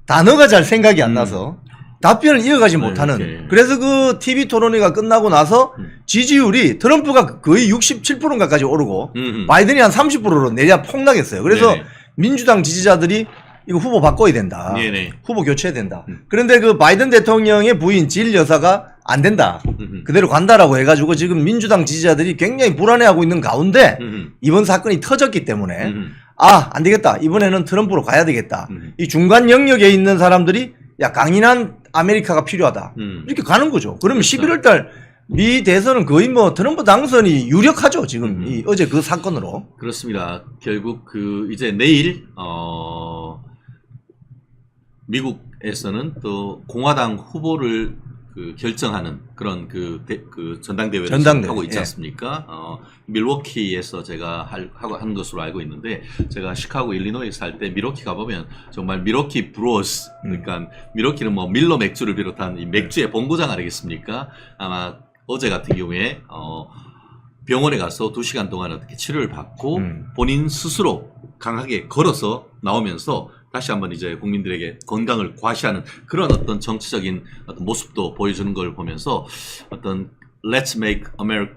단어가 잘 생각이 안 나서 답변을 이어가지 못하는 이렇게. 그래서 그 TV 토론회가 끝나고 나서 지지율이 트럼프가 거의 67%까지 오르고 바이든이 한 30%로 내려 폭락했어요. 그래서 네네. 민주당 지지자들이 이거 후보 바꿔야 된다. 네네. 후보 교체해야 된다. 그런데 그 바이든 대통령의 부인 질 여사가 안 된다. 그대로 간다라고 해가지고 지금 민주당 지지자들이 굉장히 불안해하고 있는 가운데 이번 사건이 터졌기 때문에 안 되겠다. 이번에는 트럼프로 가야 되겠다. 이 중간 영역에 있는 사람들이 야 강인한 아메리카가 필요하다. 이렇게 가는 거죠. 그러면 그렇죠. 11월 달 미 대선은 거의 뭐 트럼프 당선이 유력하죠. 지금 이 어제 그 사건으로. 그렇습니다. 결국 그 이제 내일 미국에서는 또 공화당 후보를 그 결정하는 그런 그 전당대회를 전당대회, 하고 있지 예. 않습니까? 밀워키에서 제가 하는 것으로 알고 있는데 제가 시카고 일리노이에 살 때 밀워키 가보면 정말 밀워키 브루어스 그러니까 밀워키는 뭐 밀러 맥주를 비롯한 이 맥주의 본고장 아니겠습니까? 아마 어제 같은 경우에 병원에 가서 2시간 동안 어떻게 치료를 받고 본인 스스로 강하게 걸어서 나오면서 다시 한번 이제 국민들에게 건강을 과시하는 그런 어떤 정치적인 어떤 모습도 보여주는 걸 보면서 어떤 Let's make America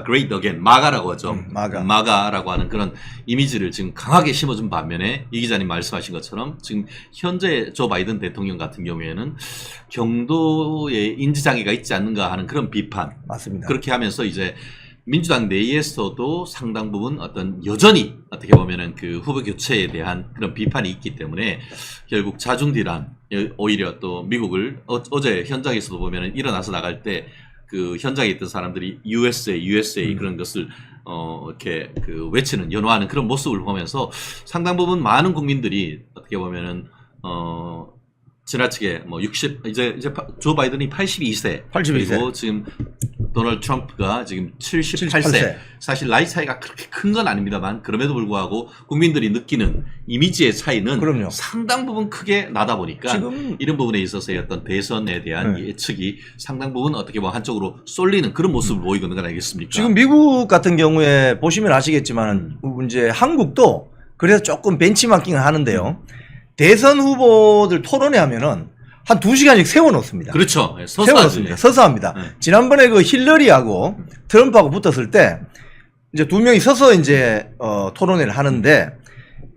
great again. 마가라고 하죠. 마가라고 하는 그런 이미지를 지금 강하게 심어준 반면에 이 기자님 말씀하신 것처럼 지금 현재 조 바이든 대통령 같은 경우에는 경도에 인지장애가 있지 않는가 하는 그런 비판. 맞습니다. 그렇게 하면서 이제 민주당 내에서도 상당 부분 어떤 여전히 어떻게 보면은 그 후보 교체에 대한 그런 비판이 있기 때문에 결국 자중딜한 오히려 또 미국을 어제 현장에서도 보면은 일어나서 나갈 때 그 현장에 있던 사람들이 USA 그런 것을 이렇게 그 외치는 연호하는 그런 모습을 보면서 상당 부분 많은 국민들이 어떻게 보면은 지나치게 뭐 60 이제 조 바이든이 82세 그리고 지금 도널드 트럼프가 지금 78세. 사실 나이 차이가 그렇게 큰 건 아닙니다만 그럼에도 불구하고 국민들이 느끼는 이미지의 차이는 그럼요. 상당 부분 크게 나다 보니까 지금 이런 부분에 있어서의 어떤 대선에 대한 예측이 상당 부분 어떻게 보면 한쪽으로 쏠리는 그런 모습을 보이고 있는 건 아니겠습니까? 지금 미국 같은 경우에 보시면 아시겠지만 이제 한국도 그래서 조금 벤치마킹을 하는데요. 대선 후보들 토론회 하면은 한 2시간씩 세워놓습니다. 그렇죠. 세워놓습니다. 서서 합니다. 지난번에 그 힐러리하고 트럼프하고 붙었을 때 이제 두 명이 서서 이제 토론회를 하는데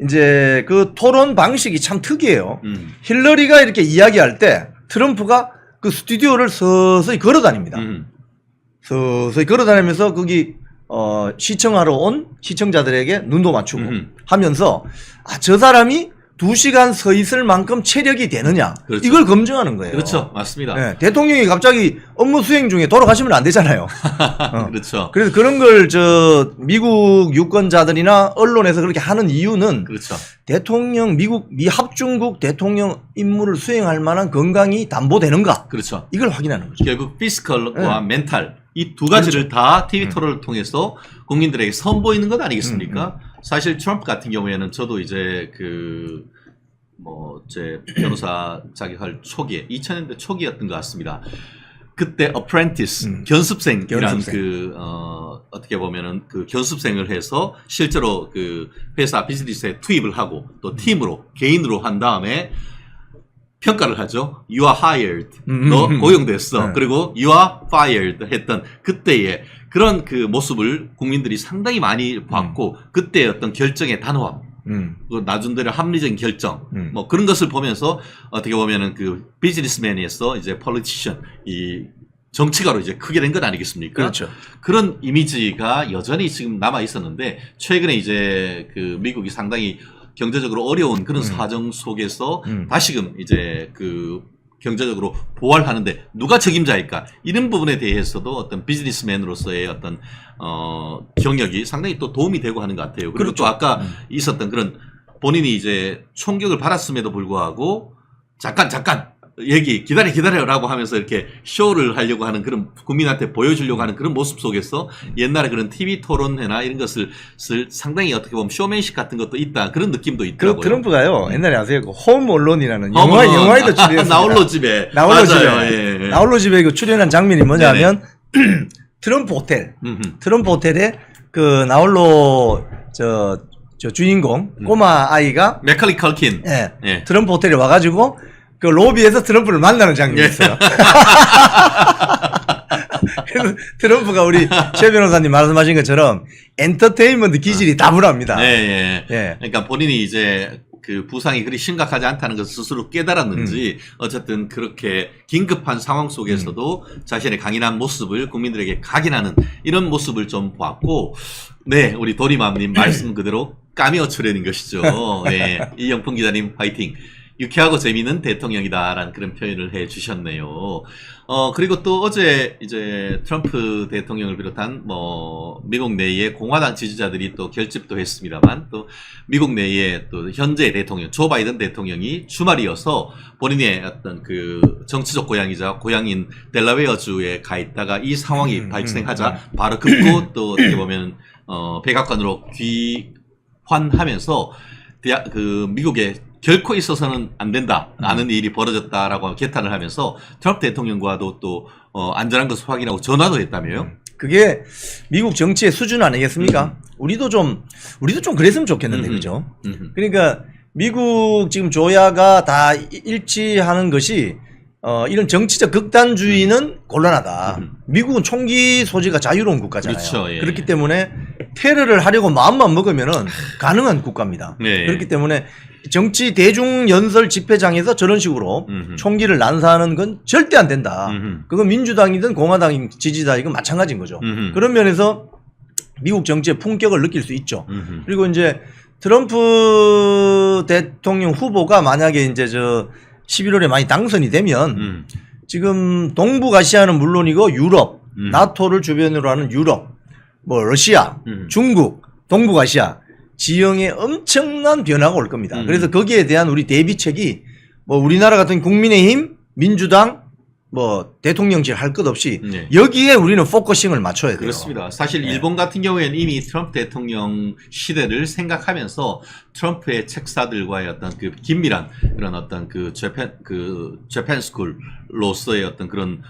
이제 그 토론 방식이 참 특이해요. 힐러리가 이렇게 이야기할 때 트럼프가 그 스튜디오를 서서히 걸어 다닙니다. 서서히 걸어 다니면서 거기 시청하러 온 시청자들에게 눈도 맞추고 하면서 저 사람이 2시간 서 있을 만큼 체력이 되느냐. 그렇죠. 이걸 검증하는 거예요. 그렇죠. 맞습니다. 네, 대통령이 갑자기 업무 수행 중에 돌아가시면 안 되잖아요. 그렇죠. 그래서 그런 걸 미국 유권자들이나 언론에서 그렇게 하는 이유는 그렇죠. 대통령 미 합중국 대통령 임무를 수행할 만한 건강이 담보되는가. 그렇죠. 이걸 확인하는 거죠. 결국 피지컬과 멘탈 이 두 가지를 다 TV 토론을 통해서 국민들에게 선보이는 것 아니겠습니까? 사실 트럼프 같은 경우에는 저도 이제 제 변호사 자격할 초기에 2000년대 초기였던 것 같습니다. 그때 apprentice 견습생이란 어떻게 보면은 그 견습생을 해서 실제로 그 회사 비즈니스에 투입을 하고 또 팀으로 개인으로 한 다음에 평가를 하죠. You are hired. 너 고용됐어. 그리고 you are fired 했던 그때의 그런 그 모습을 국민들이 상당히 많이 봤고 그때의 어떤 결정의 단호함, 그 나중대로 합리적인 결정, 뭐 그런 것을 보면서 어떻게 보면은 그 비즈니스맨에서 이제 politician 이 정치가로 이제 크게 된 건 아니겠습니까? 그렇죠. 그런 이미지가 여전히 지금 남아 있었는데 최근에 이제 그 미국이 상당히 경제적으로 어려운 그런 사정 속에서 다시금 이제 그 경제적으로 보완하는데 누가 책임자일까? 이런 부분에 대해서도 어떤 비즈니스맨으로서의 어떤 경력이 상당히 또 도움이 되고 하는 것 같아요. 그리고 그렇죠. 또 아까 있었던 그런 본인이 이제 총격을 받았음에도 불구하고 잠깐 기다려라고 하면서 이렇게 쇼를 하려고 하는 그런 국민한테 보여주려고 하는 그런 모습 속에서 옛날에 그런 TV 토론회나 이런 것을 상당히 어떻게 보면 쇼맨십 같은 것도 있다. 그런 느낌도 있더라고요. 트럼프가요. 옛날에 아세요? 그 홈 언론이라는 홈 영화에도 출연했습니다. 나홀로 집에. 나홀로 집에. 맞아요. 예. 나홀로 집에 그 출연한 장면이 뭐냐면 트럼프 호텔. 트럼프 호텔에 그 나홀로 저 주인공 꼬마 아이가 맥컬리 컬킨. 예, 예. 트럼프 호텔에 와가지고 그 로비에서 트럼프를 만나는 장면이 예. 있어요. 그래서 트럼프가 우리 최 변호사님 말씀하신 것처럼 엔터테인먼트 기질이 다분합니다. 예. 예. 그러니까 본인이 이제 그 부상이 그리 심각하지 않다는 것을 스스로 깨달았는지 어쨌든 그렇게 긴급한 상황 속에서도 자신의 강인한 모습을 국민들에게 각인하는 이런 모습을 좀 보았고, 네, 우리 도리맘님 말씀 그대로 까미어 출연인 것이죠. 예. 이영풍 기자님 화이팅. 유쾌하고 재미있는 대통령이다라는 그런 표현을 해 주셨네요. 그리고 또 어제 이제 트럼프 대통령을 비롯한 뭐 미국 내의 공화당 지지자들이 또 결집도 했습니다만, 또 미국 내의 또 현재 대통령 조 바이든 대통령이 주말이어서 본인의 어떤 그 정치적 고향이자 고향인 델라웨어주에 가 있다가 이 상황이 발생하자 바로 급고 또 어떻게 보면 백악관으로 귀환하면서 그 미국의 결코 있어서는 안 된다라는 일이 벌어졌다라고 개탄을 하면서 트럼프 대통령과도 또 안전한 것을 확인하고 전화도 했다며요. 그게 미국 정치의 수준 아니겠습니까? 우리도 좀 그랬으면 좋겠는데, 그죠? 그러니까 미국 지금 조야가 다 일치하는 것이 이런 정치적 극단주의는 곤란하다. 미국은 총기 소지가 자유로운 국가잖아요. 그렇죠, 예. 그렇기 때문에 테러를 하려고 마음만 먹으면은 가능한 국가입니다. 네. 그렇기 때문에 정치 대중 연설 집회장에서 저런 식으로 총기를 난사하는 건 절대 안 된다. 그건 민주당이든 공화당 지지자이건 마찬가지인 거죠. 그런 면에서 미국 정치의 품격을 느낄 수 있죠. 그리고 이제 트럼프 대통령 후보가 만약에 이제 11월에 많이 당선이 되면 지금 동북아시아는 물론이고 유럽, 나토를 주변으로 하는 유럽, 뭐 러시아, 중국, 동북아시아 지형에 엄청난 변화가 올 겁니다. 그래서 거기에 대한 우리 대비책이 뭐 우리나라 같은 국민의힘, 민주당, 뭐 대통령실 할 것 없이 네. 여기에 우리는 포커싱을 맞춰야 돼요. 그렇습니다. 사실 네. 일본 같은 경우에는 이미 트럼프 대통령 시대를 생각하면서 트럼프의 책사들과의 어떤 그 긴밀한 그런 어떤 그 재팬 스쿨로서의 어떤 그런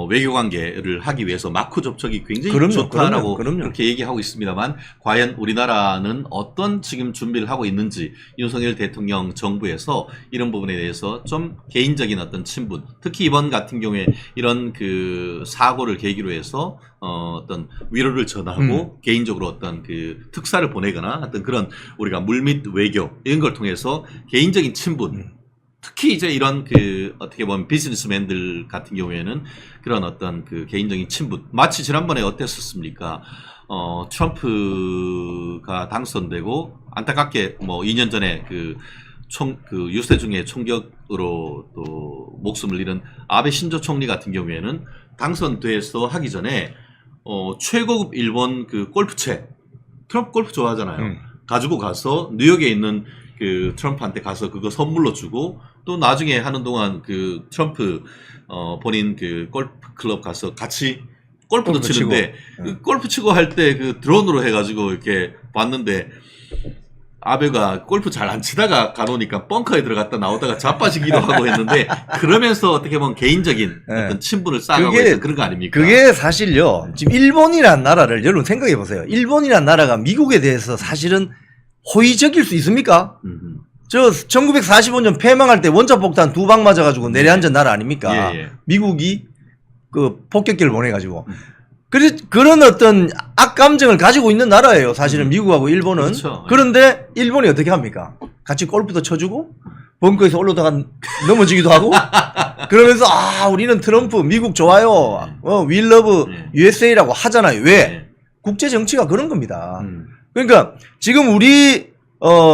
외교 관계를 하기 위해서 마크 접촉이 굉장히 좋다라고 그렇게 얘기하고 있습니다만, 과연 우리나라는 어떤 지금 준비를 하고 있는지 윤석열 대통령 정부에서 이런 부분에 대해서 좀 개인적인 어떤 친분, 특히 이번 같은 경우에 이런 그 사고를 계기로 해서 어떤 위로를 전하고 개인적으로 어떤 그 특사를 보내거나 어떤 그런 우리가 물밑 외교 이런 걸 통해서 개인적인 친분, 특히 이제 이런 그 어떻게 보면 비즈니스맨들 같은 경우에는 그런 어떤 그 개인적인 친분, 마치 지난번에 어땠었습니까? 트럼프가 당선되고 안타깝게 뭐 2년 전에 그 유세 중에 총격으로 또 목숨을 잃은 아베 신조 총리 같은 경우에는 당선돼서 하기 전에 최고급 일본 그 골프채, 트럼프 골프 좋아하잖아요. 가지고 가서 뉴욕에 있는 그 트럼프한테 가서 그거 선물로 주고, 또 나중에 하는 동안 그 트럼프 본인 그 골프 클럽 가서 같이 골프도 치는데 그 골프 치고 할 때 그 드론으로 해가지고 이렇게 봤는데 아베가 골프 잘 안 치다가 가놓으니까 벙커에 들어갔다 나오다가 자빠지기도 하고 했는데, 그러면서 어떻게 보면 개인적인 어떤 친분을 쌓아가고 있는 그런 거 아닙니까? 그게 사실요, 지금 일본이라는 나라를 여러분 생각해 보세요. 일본이라는 나라가 미국에 대해서 사실은 호의적일 수 있습니까? 1945년 폐망할 때 원자폭탄 2방 맞아가지고 내려앉은 나라 아닙니까? 예. 미국이 그 폭격기를 보내가지고. 그런 어떤 악감정을 가지고 있는 나라예요. 사실은 미국하고 일본은. 그렇죠. 그런데 일본이 어떻게 합니까? 같이 골프도 쳐주고 벙커에서 올라다가 넘어지기도 하고 그러면서 우리는 트럼프 미국 좋아요. We love USA라고 하잖아요. 왜? 국제 정치가 그런 겁니다. 그러니까 지금 우리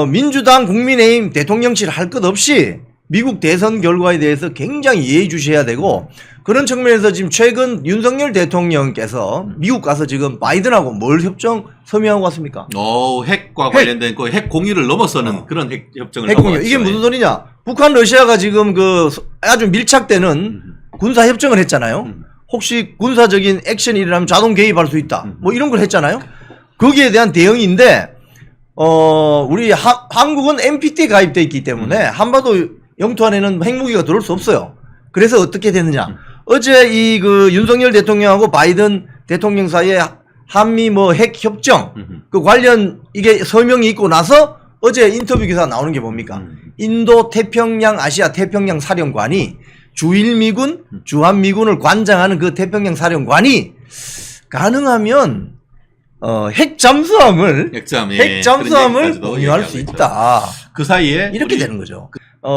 민주당 국민의힘 대통령실 할 것 없이 미국 대선 결과에 대해서 굉장히 예의주시해야 되고 그런 측면에서 지금 최근 윤석열 대통령께서 미국 가서 지금 바이든하고 뭘 협정 서명하고 왔습니까? 핵과 관련된 그 핵 공유를 넘어서는 그런 핵 협정을 핵 하고 공유. 왔죠. 이게 무슨 소리냐? 북한 러시아가 지금 그 아주 밀착되는 군사 협정을 했잖아요. 혹시 군사적인 액션이 일어나면 자동 개입할 수 있다. 뭐 이런 걸 했잖아요. 거기에 대한 대응인데 우리 한국은 NPT에 가입돼 있기 때문에 한반도 영토 안에는 핵무기가 들어올 수 없어요. 그래서 어떻게 됐느냐? 어제 이 그 윤석열 대통령하고 바이든 대통령 사이에 한미 뭐 핵 협정 그 관련 이게 서명이 있고 나서 어제 인터뷰 기사 나오는 게 뭡니까? 인도 태평양 아시아 태평양 사령관이 주일미군, 주한미군을 관장하는 그 태평양 사령관이 가능하면 핵 잠수함을 공유할 수 있다. 그 사이에 이렇게 되는 거죠.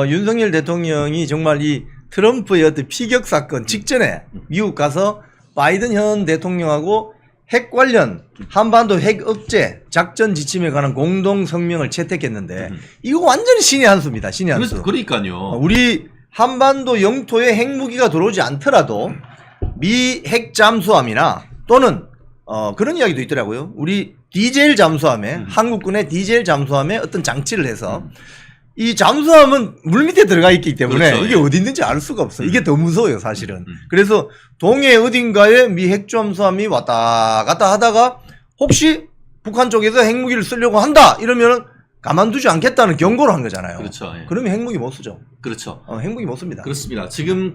윤석열 대통령이 정말 이 트럼프의 어떤 피격 사건 직전에 미국 가서 바이든 현 대통령하고 핵 관련 한반도 핵 억제 작전 지침에 관한 공동 성명을 채택했는데 이거 완전히 신의 한 수입니다. 신의 한 수. 그러니까요. 우리 한반도 영토에 핵무기가 들어오지 않더라도 미 핵 잠수함이나 또는 그런 이야기도 있더라고요. 우리 디젤 잠수함에 한국군의 디젤 잠수함에 어떤 장치를 해서 이 잠수함은 물 밑에 들어가 있기 때문에 그렇죠. 이게 어디 있는지 알 수가 없어요. 이게 더 무서워요, 사실은. 그래서 동해 어딘가에 미 핵 잠수함이 왔다 갔다 하다가 혹시 북한 쪽에서 핵무기를 쓰려고 한다 이러면은 가만두지 않겠다는 경고를 한 거잖아요. 그렇죠. 예. 그러면 핵무기 못 쓰죠. 그렇죠. 핵무기 못 씁니다. 그렇습니다. 지금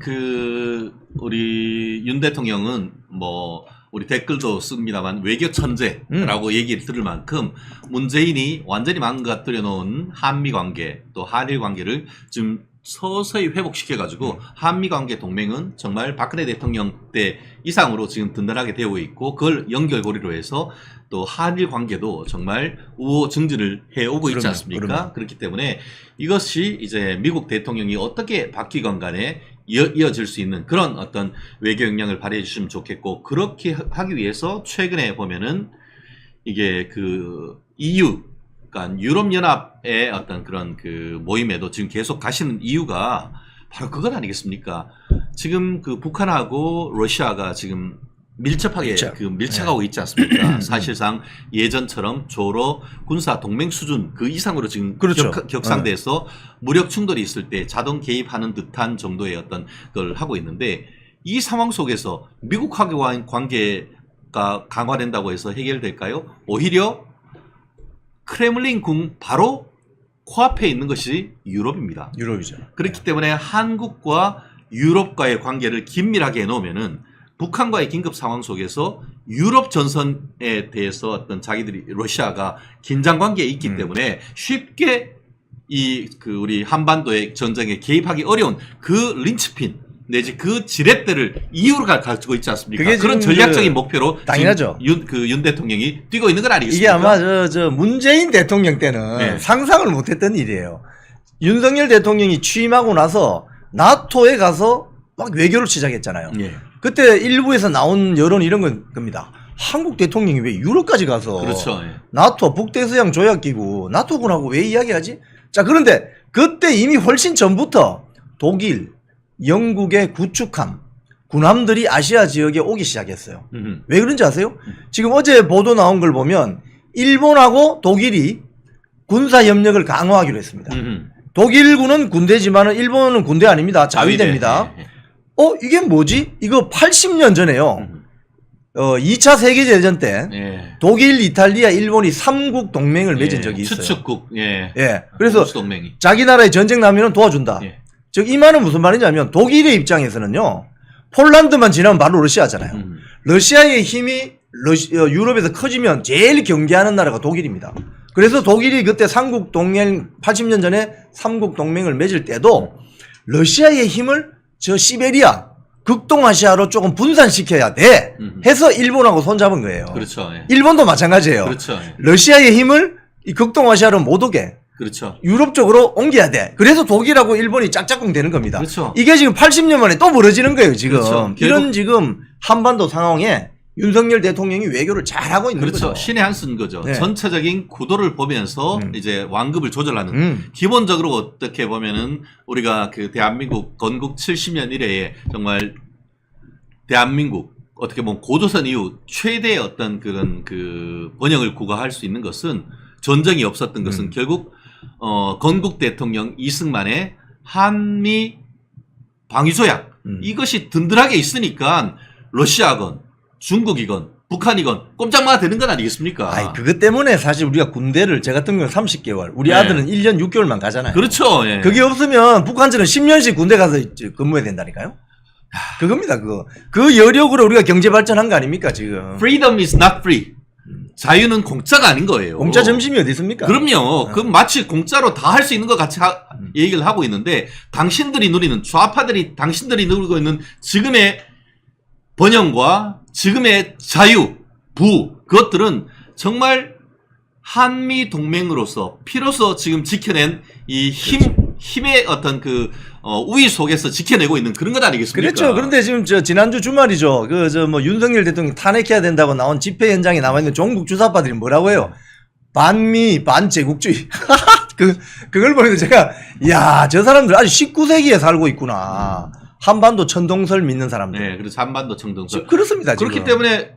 우리 윤 대통령은 뭐 우리 댓글도 씁니다만 외교 천재라고 얘기를 들을 만큼 문재인이 완전히 망가뜨려 놓은 한미 관계 또 한일 관계를 지금 서서히 회복시켜가지고 한미 관계 동맹은 정말 박근혜 대통령 때 이상으로 지금 든든하게 되고 있고 그걸 연결고리로 해서 또 한일 관계도 정말 우호 증진을 해오고 있지 않습니까? 그럼요. 그렇기 때문에 이것이 이제 미국 대통령이 어떻게 바뀌건 간에 이어질 수 있는 그런 어떤 외교 역량을 발휘해 주시면 좋겠고 그렇게 하기 위해서 최근에 보면은 이게 그 EU 그러니까 유럽연합의 어떤 그런 그 모임에도 지금 계속 가시는 이유가 바로 그것 아니겠습니까? 지금 그 북한하고 러시아가 지금 밀접하게 밀착하고 있지 않습니까? 사실상 예전처럼 조로 군사 동맹 수준 그 이상으로 지금 그렇죠. 격상돼서 무력 충돌이 있을 때 자동 개입하는 듯한 정도의 어떤 걸 하고 있는데 이 상황 속에서 미국하고의 관계가 강화된다고 해서 해결될까요? 오히려 크렘린 궁 바로 코앞에 있는 것이 유럽입니다. 유럽이죠. 그렇기 때문에 한국과 유럽과의 관계를 긴밀하게 해놓으면은 북한과의 긴급 상황 속에서 유럽 전선에 대해서 어떤 자기들이 러시아가 긴장 관계에 있기 때문에 쉽게 우리 한반도의 전쟁에 개입하기 어려운 그 린치핀 내지 그 지렛대를 이유로 가지고 있지 않습니까? 그런 전략적인 목표로 당연하죠. 윤 대통령이 뛰고 있는 건 아니겠습니까? 이게 아마 저 문재인 대통령 때는 상상을 못했던 일이에요. 윤석열 대통령이 취임하고 나서 나토에 가서 막 외교를 시작했잖아요. 그때 일부에서 나온 여론 이런 겁니다. 한국 대통령이 왜 유럽까지 가서 그렇죠. 나토 북대서양 조약기구 나토군하고 왜 이야기하지? 자, 그런데 그때 이미 훨씬 전부터 독일, 영국의 구축함, 군함들이 아시아 지역에 오기 시작했어요. 왜 그런지 아세요? 지금 어제 보도 나온 걸 보면 일본하고 독일이 군사협력을 강화하기로 했습니다. 독일군은 군대지만 일본은 군대 아닙니다. 자위대입니다. 이게 뭐지? 이거 80년 전에요. 2차 세계대전 때 독일, 이탈리아, 일본이 3국 동맹을 맺은 적이 있어요. 추측국. 그래서 동맹이. 자기 나라에 전쟁 나면 도와준다. 즉 이 말은 무슨 말이냐면 독일의 입장에서는요. 폴란드만 지나면 바로 러시아잖아요. 러시아의 힘이 유럽에서 커지면 제일 경계하는 나라가 독일입니다. 그래서 독일이 그때 3국 동맹 80년 전에 3국 동맹을 맺을 때도 러시아의 힘을 저 시베리아 극동아시아로 조금 분산시켜야 돼 해서 일본하고 손잡은 거예요. 그렇죠. 일본도 마찬가지예요. 그렇죠. 러시아의 힘을 이 극동아시아로 못 오게 그렇죠. 유럽 쪽으로 옮겨야 돼. 그래서 독일하고 일본이 짝짝꿍 되는 겁니다. 그렇죠. 이게 지금 80년 만에 또 벌어지는 거예요, 지금. 그렇죠. 이런 지금 한반도 상황에 윤석열 대통령이 외교를 잘하고 있는 그렇죠. 거죠. 신의 한 수인 거죠. 네. 전체적인 구도를 보면서 이제 완급을 조절하는. 기본적으로 어떻게 보면은 우리가 그 대한민국 건국 70년 이래에 정말 대한민국 어떻게 보면 고조선 이후 최대의 어떤 그런 그 번영을 구가할 수 있는 것은 전쟁이 없었던 것은 결국 건국 대통령 이승만의 한미 방위조약 이것이 든든하게 있으니까 러시아건 중국이건 북한이건 꼼짝마가 되는 건 아니겠습니까? 아이, 그것 때문에 사실 우리가 군대를 제 같은 경우는 30개월, 우리 네. 아들은 1년 6개월만 가잖아요. 그렇죠. 예. 그게 없으면 북한처럼 10년씩 군대 가서 근무해야 된다니까요. 그겁니다, 그거. 그 여력으로 우리가 경제 발전한 거 아닙니까, 지금. Freedom is not free. 자유는 공짜가 아닌 거예요. 공짜 점심이 어디 있습니까? 그럼요. 그 마치 공짜로 다 할 수 있는 것 같이 얘기를 하고 있는데 당신들이 누리는 좌파들이 당신들이 누리고 있는 지금의 번영과 지금의 자유, 그것들은 정말 한미 동맹으로서 피로서 지금 지켜낸 이 힘의 어떤 그 우위 속에서 지켜내고 있는 그런 것 아니겠습니까? 그렇죠. 그런데 지금 지난주 주말이죠. 윤석열 대통령 탄핵해야 된다고 나온 집회 현장에 나와 있는 종북 주사파들이 뭐라고 해요? 반미, 반제국주의. 그걸 보면서 제가, 야, 저 사람들 아주 19세기에 살고 있구나. 한반도 천동설 믿는 사람들. 네, 그래서 한반도 청동설. 그렇습니다. 지금. 그렇기 때문에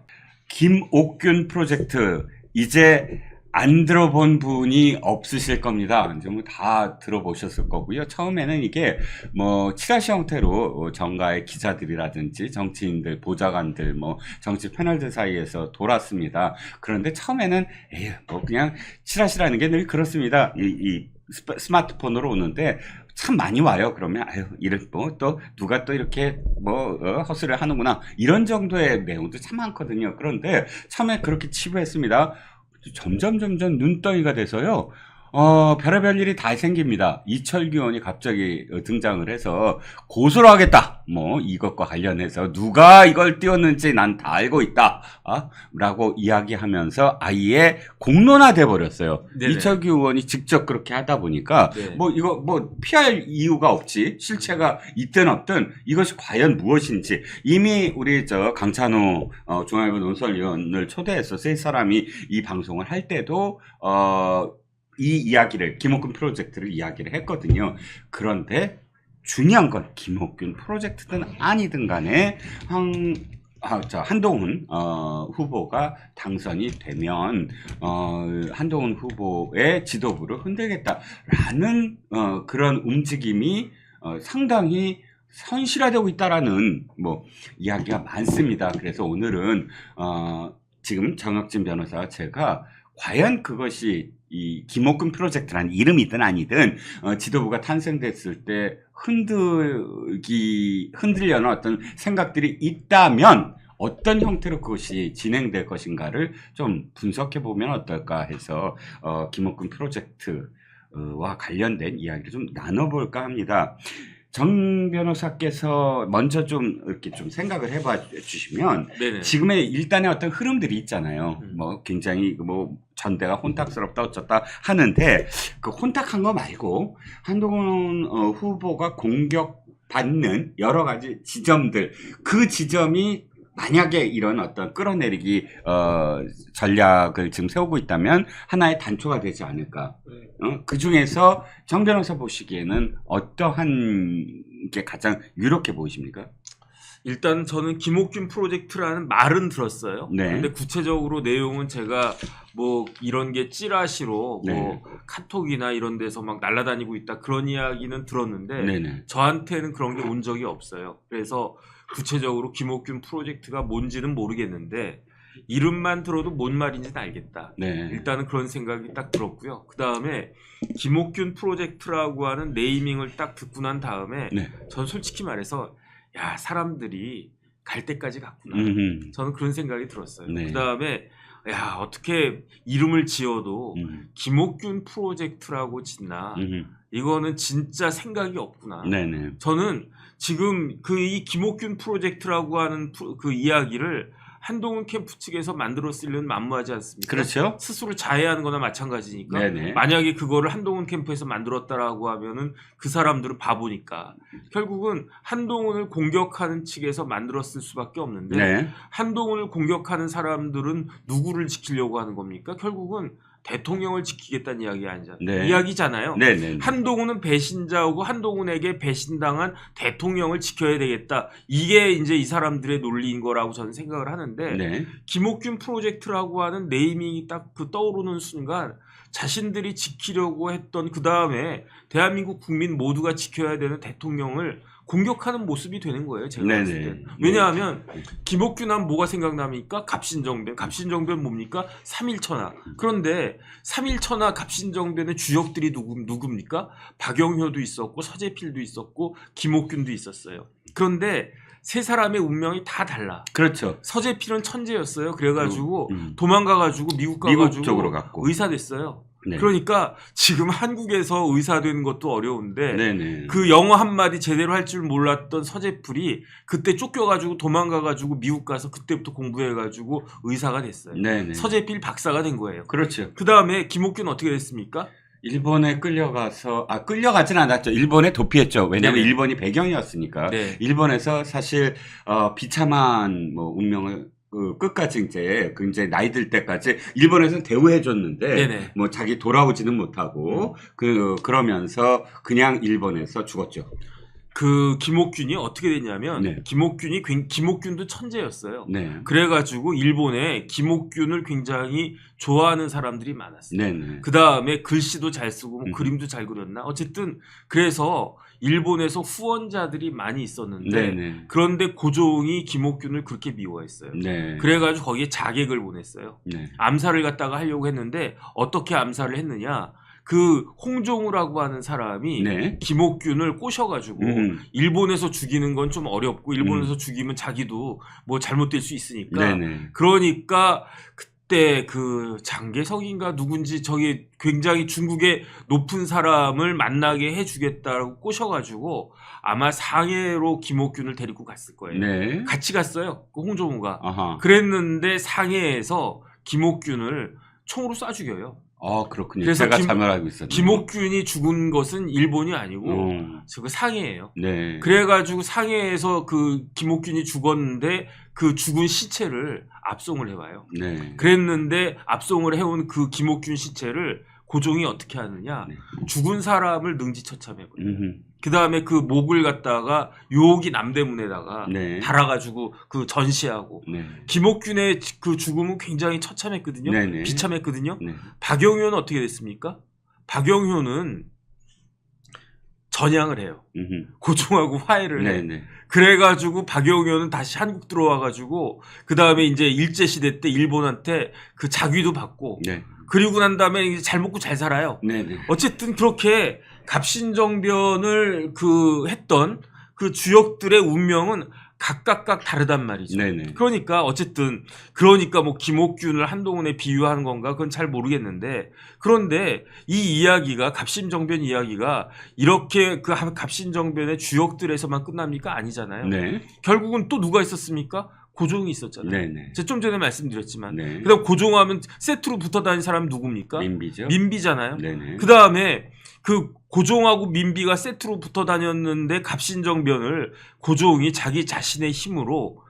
김옥균 프로젝트 이제 안 들어본 분이 없으실 겁니다. 이제 뭐 다 들어보셨을 거고요. 처음에는 이게 뭐 치라시 형태로 정가의 기자들이라든지 정치인들, 보좌관들, 뭐 정치 패널들 사이에서 돌았습니다. 그런데 처음에는 에휴, 뭐 그냥 치라시라는 게 늘 그렇습니다. 이 스마트폰으로 오는데 참 많이 와요. 그러면 아유, 이런 뭐 또 누가 또 이렇게 뭐 헛소리를 하는구나 이런 정도의 내용도 참 많거든요. 그런데 처음에 그렇게 치부했습니다. 점점 눈덩이가 돼서요. 별의별 일이 다 생깁니다. 이철규 의원이 갑자기 등장을 해서 고소를 하겠다. 뭐 이것과 관련해서 누가 이걸 띄웠는지 난 다 알고 있다. 라고 이야기하면서 아예 공론화돼 버렸어요. 네네. 이철규 의원이 직접 그렇게 하다 보니까 네. 뭐 이거 뭐 피할 이유가 없지. 실체가 있든 없든 이것이 과연 무엇인지 이미 우리 강찬호 중앙일보 논설위원을 초대해서 세 사람이 이 방송을 할 때도 이 이야기를 김옥균 프로젝트를 이야기를 했거든요. 그런데 중요한 건 김옥균 프로젝트든 아니든 간에 한동훈 후보가 당선이 되면 한동훈 후보의 지도부를 흔들겠다라는 그런 움직임이 상당히 현실화되고 있다라는 뭐 이야기가 많습니다. 그래서 오늘은 지금 정혁진 변호사와 제가 과연 그것이 이 김옥균 프로젝트라는 이름이든 아니든 지도부가 탄생됐을 때 흔들려는 어떤 생각들이 있다면 어떤 형태로 그것이 진행될 것인가를 좀 분석해 보면 어떨까 해서 김옥균 프로젝트와 관련된 이야기를 좀 나눠볼까 합니다. 정 변호사께서 먼저 좀 이렇게 좀 생각을 해봐 주시면 네네. 지금의 일단의 어떤 흐름들이 있잖아요. 뭐 굉장히 뭐 전대가 혼탁스럽다 어쩌다 하는데 그 혼탁한 거 말고 한동훈 후보가 공격받는 여러 가지 지점들 그 지점이 만약에 이런 어떤 끌어내리기 전략을 지금 세우고 있다면 하나의 단초가 되지 않을까. 그 중에서 정 변호사 보시기에는 어떠한 게 가장 유력해 보이십니까? 일단 저는 김옥균 프로젝트라는 말은 들었어요. 네. 근데 구체적으로 내용은 제가 뭐 이런 게 찌라시로 네. 뭐 카톡이나 이런 데서 막 날아다니고 있다 그런 이야기는 들었는데 네네. 저한테는 그런 게 온 적이 없어요. 그래서 구체적으로 김옥균 프로젝트가 뭔지는 모르겠는데 이름만 들어도 뭔 말인지는 알겠다. 네. 일단은 그런 생각이 딱 들었고요. 그 다음에 김옥균 프로젝트라고 하는 네이밍을 딱 듣고 난 다음에 네. 전 솔직히 말해서 야 사람들이 갈 때까지 갔구나. 저는 그런 생각이 들었어요. 네. 그 다음에 야 어떻게 이름을 지어도 김옥균 프로젝트라고 짓나. 이거는 진짜 생각이 없구나. 네네. 저는 지금 이 김옥균 프로젝트라고 하는 그 이야기를 한동훈 캠프 측에서 만들었을 리는 만무하지 않습니까? 그렇죠. 스스로 자해하는 거나 마찬가지니까 네네. 만약에 그거를 한동훈 캠프에서 만들었다라고 하면은 그 사람들은 바보니까 결국은 한동훈을 공격하는 측에서 만들었을 수밖에 없는데 네. 한동훈을 공격하는 사람들은 누구를 지키려고 하는 겁니까? 결국은 대통령을 지키겠다는 네. 이야기잖아요. 네네. 한동훈은 배신자고 한동훈에게 배신당한 대통령을 지켜야 되겠다. 이게 이제 이 사람들의 논리인 거라고 저는 생각을 하는데 네. 김옥균 프로젝트라고 하는 네이밍이 딱 그 떠오르는 순간 자신들이 지키려고 했던 그 다음에 대한민국 국민 모두가 지켜야 되는 대통령을 공격하는 모습이 되는 거예요. 제가 네네. 봤을 때. 왜냐하면 김옥균 하면 뭐가 생각납니까? 갑신정변. 갑신정변 뭡니까? 3.1천하. 그런데 3.1천하 갑신정변의 주역들이 누굽니까? 박영효도 있었고 서재필도 있었고 김옥균도 있었어요. 그런데 세 사람의 운명이 다 달라. 그렇죠. 서재필은 천재였어요. 그래가지고 음. 도망가가지고 미국 가가지고 쪽으로 갔고. 의사 됐어요. 네. 그러니까 지금 한국에서 의사 되는 것도 어려운데 네네. 그 영어 한마디 제대로 할 줄 몰랐던 서재필이 그때 쫓겨가지고 도망가가지고 미국 가서 그때부터 공부해가지고 의사가 됐어요. 네네. 서재필 박사가 된 거예요. 그렇죠. 그 다음에 김옥균 어떻게 됐습니까? 일본에 끌려가진 않았죠. 일본에 도피했죠. 왜냐하면 네네. 일본이 배경이었으니까. 네. 일본에서 사실 비참한 뭐 운명을 끝까지 이제 나이 들 때까지 일본에서는 대우해줬는데 네네. 뭐 자기 돌아오지는 못하고 그러면서 그냥 일본에서 죽었죠. 그 김옥균이 어떻게 됐냐면 네. 김옥균도 천재였어요. 네. 그래가지고 일본에 김옥균을 굉장히 좋아하는 사람들이 많았어요. 네네. 그 다음에 글씨도 잘 쓰고 뭐 음. 그림도 잘 그렸나? 어쨌든 그래서 일본에서 후원자들이 많이 있었는데 네네. 그런데 고종이 김옥균을 그렇게 미워했어요. 네. 그래가지고 거기에 자객을 보냈어요. 네. 암살을 갖다가 하려고 했는데 어떻게 암살을 했느냐? 그 홍종우라고 하는 사람이 네. 김옥균을 꼬셔가지고 일본에서 죽이는 건 좀 어렵고 일본에서 죽이면 자기도 뭐 잘못될 수 있으니까 네네. 그러니까 그때 그 장개석인가 누군지 저기 굉장히 중국의 높은 사람을 만나게 해주겠다고 꼬셔가지고 아마 상해로 김옥균을 데리고 갔을 거예요. 네. 같이 갔어요. 그 홍종우가. 아하. 그랬는데 상해에서 김옥균을 총으로 쏴 죽여요. 그렇군요. 그래서 제가 잘못 알고 있었네요. 김옥균이 죽은 것은 일본이 아니고 저 상해예요. 네. 그래가지고 상해에서 그 김옥균이 죽었는데 그 죽은 시체를 압송을 해와요. 네. 그랬는데 압송을 해온 그 김옥균 시체를 고종이 어떻게 하느냐? 네. 죽은 사람을 능지처참해버려요. 그 다음에 그 목을 갖다가 요기 남대문에다가 네. 달아가지고 그 전시하고 네. 김옥균의 그 죽음은 굉장히 처참했거든요. 네네. 비참했거든요. 네. 박영효는 어떻게 됐습니까? 박영효는 전향을 해요. 고종하고 화해를 해. 네네. 그래가지고 박영효는 다시 한국 들어와가지고 그 다음에 이제 일제시대 때 일본한테 그 자귀도 받고 네. 그리고 난 다음에 이제 잘 먹고 잘 살아요. 네네. 어쨌든 그렇게 갑신정변을 했던 그 주역들의 운명은 각각 다르단 말이죠. 네네. 그러니까 어쨌든 뭐 김옥균을 한동훈에 비유하는 건가 그건 잘 모르겠는데 그런데 이 이야기가 갑신정변 이야기가 이렇게 그 갑신정변의 주역들에서만 끝납니까? 아니잖아요. 네. 결국은 또 누가 있었습니까? 고종이 있었잖아요. 네네. 제가 좀 전에 말씀드렸지만 네. 그다음 고종하면 세트로 붙어 다니는 사람이 누굽니까? 민비죠. 민비잖아요. 네네. 그 다음에 그 고종하고 민비가 세트로 붙어 다녔는데 갑신정변을 고종이 자기 자신의 힘으로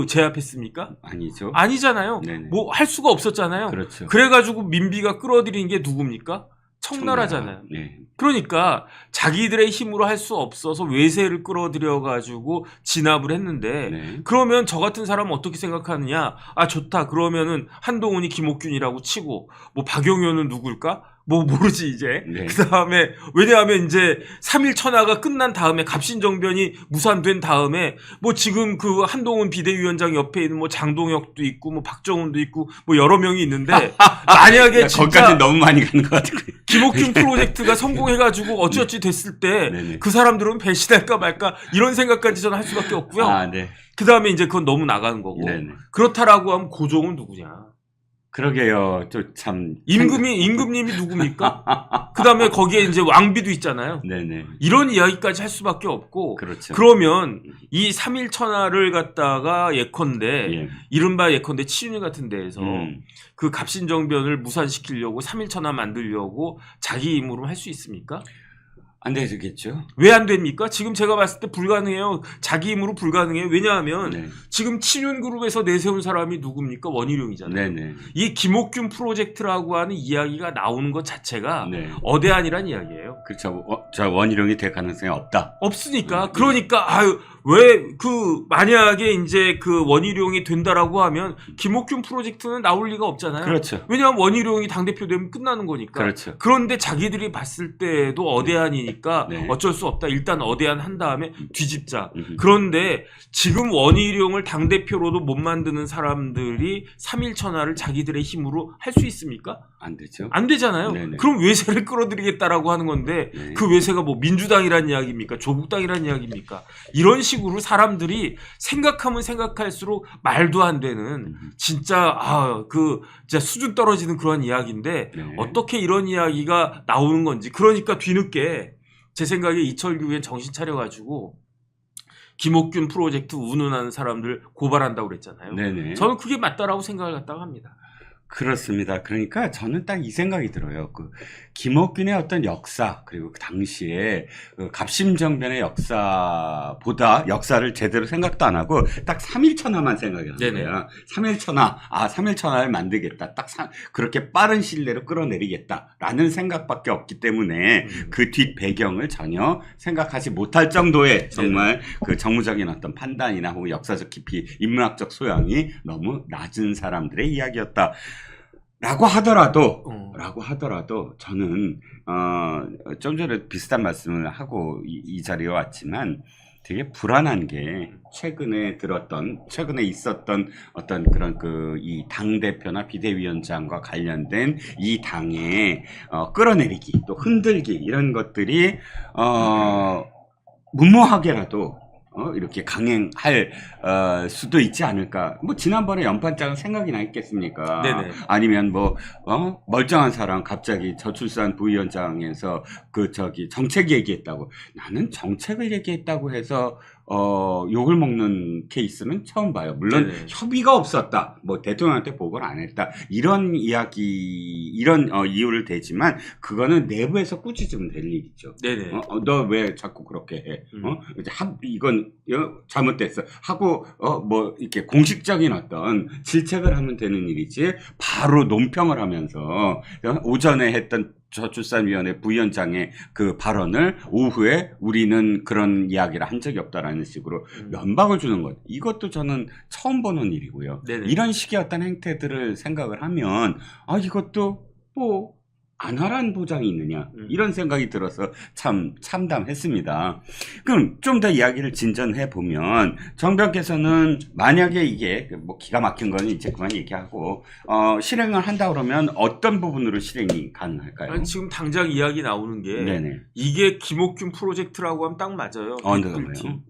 제압했습니까? 아니죠. 아니잖아요. 네네. 뭐 할 수가 없었잖아요. 그렇죠. 그래가지고 민비가 끌어들인 게 누굽니까? 청나라잖아요. 네. 그러니까 자기들의 힘으로 할 수 없어서 외세를 끌어들여가지고 진압을 했는데 네. 그러면 저 같은 사람은 어떻게 생각하느냐? 아 좋다. 그러면은 한동훈이 김옥균이라고 치고 뭐 박영효는 누굴까? 뭐 모르지 이제. 네. 그다음에 왜냐하면 이제 3.1천하가 끝난 다음에 갑신정변이 무산된 다음에 뭐 지금 그 한동훈 비대위원장 옆에 있는 뭐 장동혁도 있고 뭐 박정훈도 있고 뭐 여러 명이 있는데 만약에 진짜 거기까지 너무 많이 가는 것 같아요. 김옥균 프로젝트가 성공해가지고 어찌어찌 됐을 때 네네. 그 사람들은 배신할까 말까 이런 생각까지 저는 할 수밖에 없고요. 아, 네. 그 다음에 이제 그건 너무 나가는 거고. 네네. 그렇다라고 하면 고종은 누구냐? 그러게요. 또 참 임금님이 누굽니까? 그 다음에 거기에 이제 왕비도 있잖아요. 네네. 이런 이야기까지 할 수밖에 없고, 그렇죠. 그러면 이 3일 천하를 갖다가 예컨대, 예. 이른바 예컨대 치윤회 같은 데에서 음. 그 갑신정변을 무산시키려고 3일 천하 만들려고 자기 힘으로 할 수 있습니까? 안 되겠죠. 왜 안 됩니까? 지금 제가 봤을 때 불가능해요. 자기 힘으로 불가능해요. 왜냐하면 네. 지금 치윤그룹에서 내세운 사람이 누굽니까? 원희룡이잖아요. 네네. 이 김옥균 프로젝트라고 하는 이야기가 나오는 것 자체가 네. 어대안이란 이야기예요. 그렇죠. 저 원희룡이 될 가능성이 없다. 없으니까. 그러니까 아유 왜 그 만약에 이제 그 원희룡이 된다라고 하면 김옥균 프로젝트는 나올 리가 없잖아요. 그렇죠. 왜냐하면 원희룡이 당대표 되면 끝나는 거니까. 그렇죠. 그런데 자기들이 봤을 때도 어대안이니까 네. 어쩔 수 없다. 일단 어대안 한 다음에 뒤집자. 음. 그런데 지금 원희룡을 당대표로도 못 만드는 사람들이 3일 천하를 자기들의 힘으로 할 수 있습니까? 안 되죠. 안 되잖아요. 네네. 그럼 외세를 끌어들이겠다라고 하는 건데 네. 그 외세가 뭐 민주당이란 이야기입니까? 조국당이란 이야기입니까? 이런 식으로 사람들이 생각하면 생각할수록 말도 안 되는 진짜 진짜 수준 떨어지는 그런 이야기인데 네. 어떻게 이런 이야기가 나오는 건지. 그러니까 뒤늦게 제 생각에 이철규엔 정신 차려가지고 김옥균 프로젝트 운운하는 사람들 고발한다고 그랬잖아요. 네네. 저는 그게 맞다라고 생각을 갖다가 합니다. 그렇습니다. 그러니까 저는 딱 이 생각이 들어요. 그 김옥균의 어떤 역사 그리고 그 당시에 그 갑심정변의 역사보다 역사를 제대로 생각도 안 하고 딱 3일천하만 생각이 하는 네네. 거야. 3일천하, 3일천하를 만들겠다. 딱 그렇게 빠른 시일 내로 끌어내리겠다라는 생각밖에 없기 때문에 그 뒷 배경을 전혀 생각하지 못할 정도의 정말 그 정무적인 어떤 판단이나 혹은 역사적 깊이, 인문학적 소양이 너무 낮은 사람들의 이야기였다. 라고 하더라도 저는 좀 전에 비슷한 말씀을 하고 이 자리에 왔지만 되게 불안한 게 최근에 있었던 어떤 그런 이 당대표나 비대위원장과 관련된 이 당의 끌어내리기 또 흔들기 이런 것들이 무모하게라도 이렇게 강행할 수도 있지 않을까. 뭐 지난번에 연판장은 생각이 나 있겠습니까? 네네. 아니면 멀쩡한 사람 갑자기 저출산 부위원장에서 정책 얘기했다고. 나는 정책을 얘기했다고 해서 욕을 먹는 케이스는 처음 봐요. 물론 네네. 협의가 없었다. 뭐 대통령한테 보고를 안 했다. 이런 이유를 대지만 그거는 내부에서 꾸짖으면 될 일이죠. 네네. 너 왜 자꾸 그렇게 해? 이제 이건 잘못됐어. 하고 이렇게 공식적인 어떤 질책을 하면 되는 일이지. 바로 논평을 하면서 오전에 했던 저출산위원회 부위원장의 그 발언을 오후에 우리는 그런 이야기를 한 적이 없다라는 식으로 면박을 주는 것. 이것도 저는 처음 보는 일이고요. 네네. 이런 식의 어떤 행태들을 생각을 하면 이것도 안 하라는 보장이 있느냐 이런 생각이 들어서 참 참담했습니다. 그럼 좀 더 이야기를 진전해 보면 정병께서는 만약에 이게 뭐 기가 막힌 거는 이제 그만 얘기하고 실행을 한다 그러면 어떤 부분으로 실행이 가능할까요? 아니, 지금 당장 이야기 나오는 게 네네. 이게 김옥균 프로젝트라고 하면 딱 맞아요.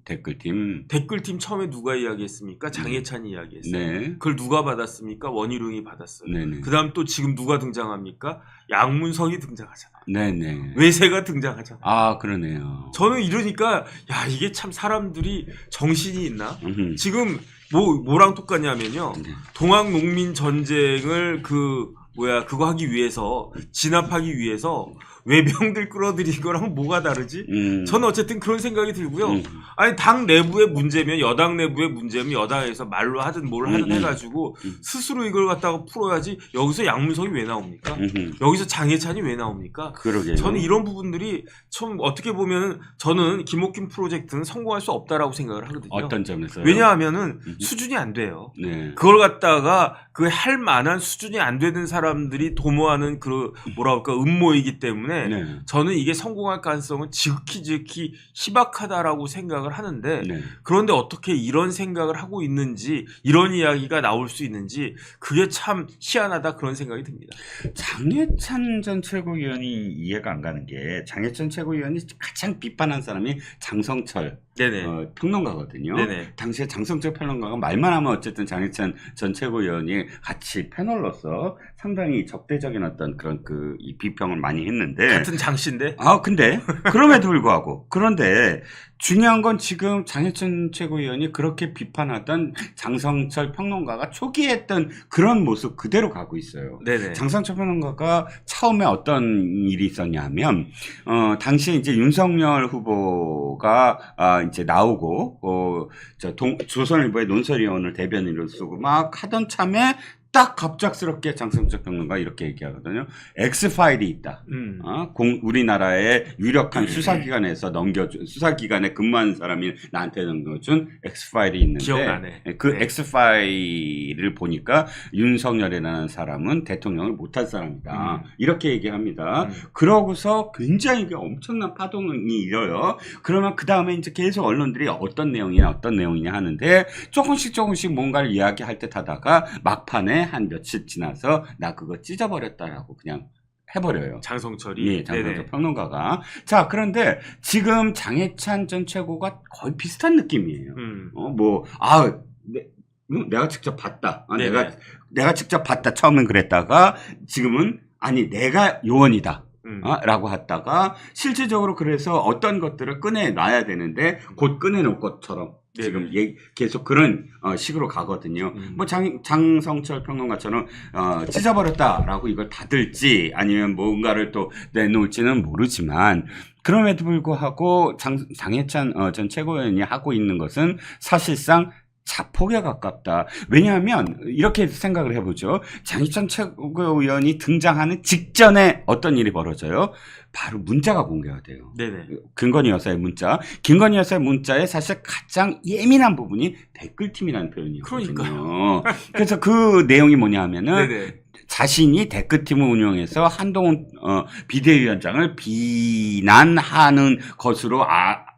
댓글팀. 댓글팀 처음에 누가 이야기했습니까? 장해찬이 이야기했어요. 네. 그걸 누가 받았습니까? 원희룡이 받았어요. 네네. 그다음 또 지금 누가 등장합니까? 양문석이 등장하잖아. 네네. 외세가 등장하잖아. 그러네요. 저는 이러니까 이게 참 사람들이 정신이 있나? 음흠. 지금 뭐랑 똑같냐면요. 네. 동학 농민 전쟁을 그거 하기 위해서 진압하기 위해서 외병들 끌어들인 거랑 뭐가 다르지? 저는 어쨌든 그런 생각이 들고요. 아니 당 내부의 문제면 여당 내부의 문제면 여당에서 말로 하든 뭘 하든 해가지고 스스로 이걸 갖다가 풀어야지. 여기서 양문석이 왜 나옵니까? 여기서 장해찬이 왜 나옵니까? 그러게요. 저는 이런 부분들이 좀 어떻게 보면은 저는 김옥균 프로젝트는 성공할 수 없다라고 생각을 하거든요. 어떤 점에서요? 왜냐하면은 수준이 안 돼요. 네. 그걸 갖다가 할 만한 수준이 안 되는 사람들이 도모하는 음모이기 때문에 때문에 네. 저는 이게 성공할 가능성은 지극히 희박하다라고 생각을 하는데 네. 그런데 어떻게 이런 생각을 하고 있는지 이런 이야기가 나올 수 있는지 그게 참 희한하다 그런 생각이 듭니다. 장해찬 전 최고위원이 이해가 안 가는 게 장해찬 최고위원이 가장 비판한 사람이 장성철 네네. 평론가거든요. 네네. 당시에 장성철 평론가가 말만 하면 어쨌든 장해찬 전 최고위원이 같이 패널로서 상당히 적대적인 어떤 그런 이 비평을 많이 했는데 같은 장씨인데. 근데 그럼에도 불구하고 그런데 중요한 건 지금 장해찬 최고위원이 그렇게 비판하던 장성철 평론가가 초기에 했던 그런 모습 그대로 가고 있어요. 네네. 장성철 평론가가 처음에 어떤 일이 있었냐면 당시에 이제 윤석열 후보가 이제 나오고 조선일보의 논설위원을 대변인으로 쓰고 막 하던 참에 딱 갑작스럽게 장성철 평론가 이렇게 얘기하거든요. X파일이 있다. 우리나라의 유력한 수사기관에서 수사기관에 근무하는 사람이 나한테 넘겨준 X파일이 있는데 기억나네. 그 네. X파일을 보니까 윤석열이라는 사람은 대통령을 못할 사람이다. 이렇게 얘기합니다. 그러고서 굉장히 엄청난 파동이 일어요. 그러면 그 다음에 이제 계속 언론들이 어떤 내용이냐 하는데 조금씩 뭔가를 이야기할 듯 하다가 막판에 한 며칠 지나서 나 그거 찢어버렸다라고 그냥 해버려요. 장성철이. 예, 장성철 네네. 평론가가. 자, 그런데 지금 장해찬 전 최고가 거의 비슷한 느낌이에요. 내가 직접 봤다. 네네. 내가 직접 봤다. 처음엔 그랬다가 지금은 아니 내가 요원이다. 라고 했다가 실질적으로 그래서 어떤 것들을 꺼내놔야 되는데 곧 꺼내놓을 것처럼 지금 계속 그런 식으로 가거든요. 뭐 장성철 평론가처럼 찢어버렸다라고 이걸 닫을지 아니면 뭔가를 또 내놓을지는 모르지만 그럼에도 불구하고 장해찬 전 최고위원이 하고 있는 것은 사실상 자폭에 가깝다. 왜냐하면 이렇게 생각을 해보죠. 장해찬 최고위원이 등장하는 직전에 어떤 일이 벌어져요? 바로 문자가 공개가 돼요. 네네. 김건희 여사의 문자. 김건희 여사의 문자에 사실 가장 예민한 부분이 댓글팀이라는 표현이거든요. 그러니까요. 그래서 그 내용이 뭐냐 하면은 네네. 자신이 댓글팀을 운영해서 한동훈 비대위원장을 비난하는 것으로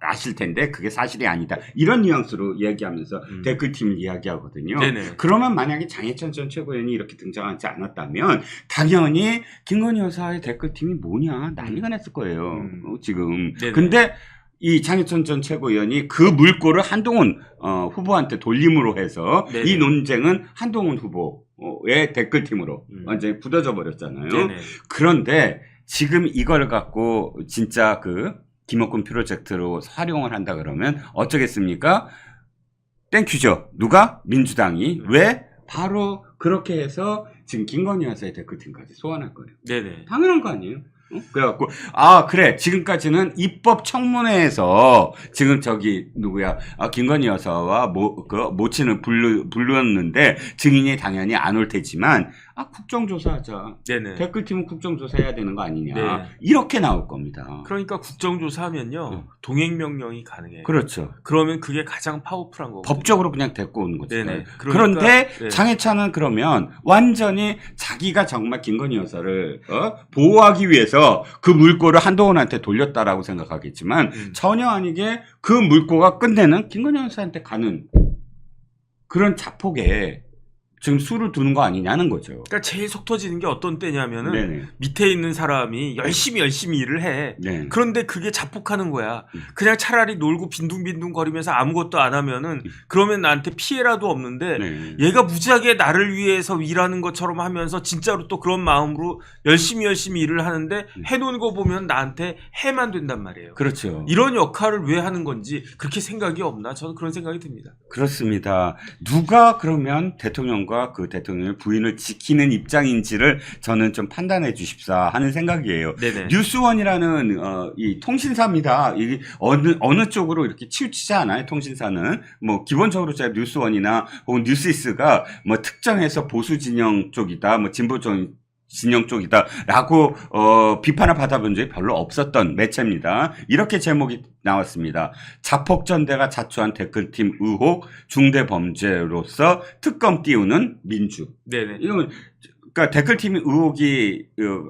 아실 텐데 그게 사실이 아니다. 이런 뉘앙스로 얘기하면서 댓글팀을 이야기하거든요. 네네. 그러면 만약에 장해찬 전 최고위원이 이렇게 등장하지 않았다면 당연히 김건희 여사의 댓글팀이 뭐냐 난리가 났을 거예요. 지금. 네네. 근데 이 장해찬 전 최고위원이 그 물꼬를 한동훈 후보한테 돌림으로 해서 네네. 이 논쟁은 한동훈 후보의 댓글팀으로 완전히 굳어져 버렸잖아요. 네네. 그런데 지금 이걸 갖고 진짜 김옥군 프로젝트로 활용을 한다 그러면 어쩌겠습니까? 땡큐죠. 누가? 민주당이. 왜? 바로 그렇게 해서 지금 김건희 여사의 댓글팀까지 소환할 거예요. 네네. 당연한 거 아니에요? 그래갖고 그래 지금까지는 입법 청문회에서 지금 김건희 여사와 모친을 불렀는데 증인이 당연히 안 올 테지만 국정조사하자. 네네. 댓글팀은 국정조사해야 되는 거 아니냐. 네. 이렇게 나올 겁니다. 그러니까 국정조사하면요 동행명령이 가능해요. 그렇죠. 그러면 그게 가장 파워풀한 거고. 법적으로 그냥 데리고 오는 거죠. 네네. 그런데 네. 장해찬은 그러면 완전히 자기가 정말 김건희 여사를 보호하기 위해서 그 물꼬를 한동훈한테 돌렸다라고 생각하겠지만 전혀 아니게 그 물꼬가 끝내는 김건희 여사한테 가는 그런 자폭에 지금 수를 두는 거 아니냐는 거죠. 그러니까 제일 속 터지는 게 어떤 때냐면은 네네. 밑에 있는 사람이 열심히 일을 해. 네. 그런데 그게 자폭하는 거야. 그냥 차라리 놀고 빈둥빈둥 거리면서 아무것도 안 하면은 그러면 나한테 피해라도 없는데 네. 얘가 무지하게 나를 위해서 일하는 것처럼 하면서 진짜로 또 그런 마음으로 열심히 일을 하는데 해놓은 거 보면 나한테 해만 된단 말이에요. 그렇죠. 이런 역할을 왜 하는 건지 그렇게 생각이 없나? 저는 그런 생각이 듭니다. 그렇습니다. 누가 그러면 대통령과 그 대통령의 부인을 지키는 입장인지를 저는 좀 판단해 주십사 하는 생각이에요. 네네. 뉴스원이라는 이 통신사입니다. 이게 어느 쪽으로 이렇게 치우치지 않아요. 통신사는 뭐 기본적으로 제가 뉴스원이나 혹은 뉴시스가 뭐 특정해서 보수 진영 쪽이다, 뭐 진보 진영 쪽이다라고 비판을 받아본 적이 별로 없었던 매체입니다. 이렇게 제목이 나왔습니다. 자폭전대가 자초한 댓글팀 의혹 중대범죄로서 특검 띄우는 민주. 네네. 이건 그러니까 댓글팀 의혹이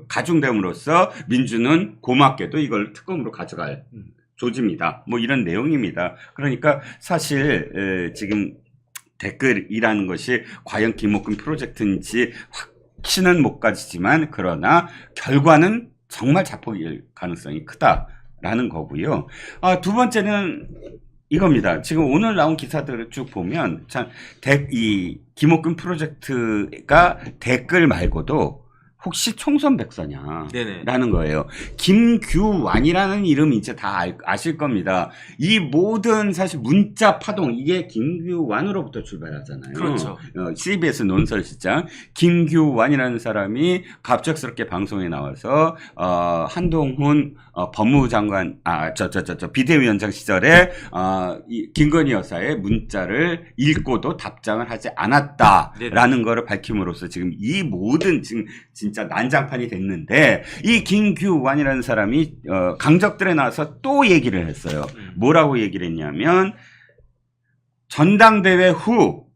가중됨으로써 민주는 고맙게도 이걸 특검으로 가져갈 조짐이다. 뭐 이런 내용입니다. 그러니까 사실 지금 댓글이라는 것이 과연 김옥근 프로젝트인지 확신은 못 가지지만 그러나 결과는 정말 자폭일 가능성이 크다라는 거고요. 두 번째는 이겁니다. 지금 오늘 나온 기사들을 쭉 보면 참 이 김옥근 프로젝트가 댓글 말고도 혹시 총선 백서냐? 네네. 라는 거예요. 김규완이라는 이름 이제 다 아실 겁니다. 이 모든 사실 문자 파동, 이게 김규완으로부터 출발하잖아요. 그렇죠. CBS 논설실장 김규완이라는 사람이 갑작스럽게 방송에 나와서 한동훈 법무부 장관, 비대위원장 시절에 이 김건희 여사의 문자를 읽고도 답장을 하지 않았다라는 네네. 거를 밝힘으로써 지금 이 모든 지금 진짜 난장판이 됐는데 이 김규완이라는 사람이 강적들에 나와서 또 얘기를 했어요. 뭐라고 얘기를 했냐면 전당대회 후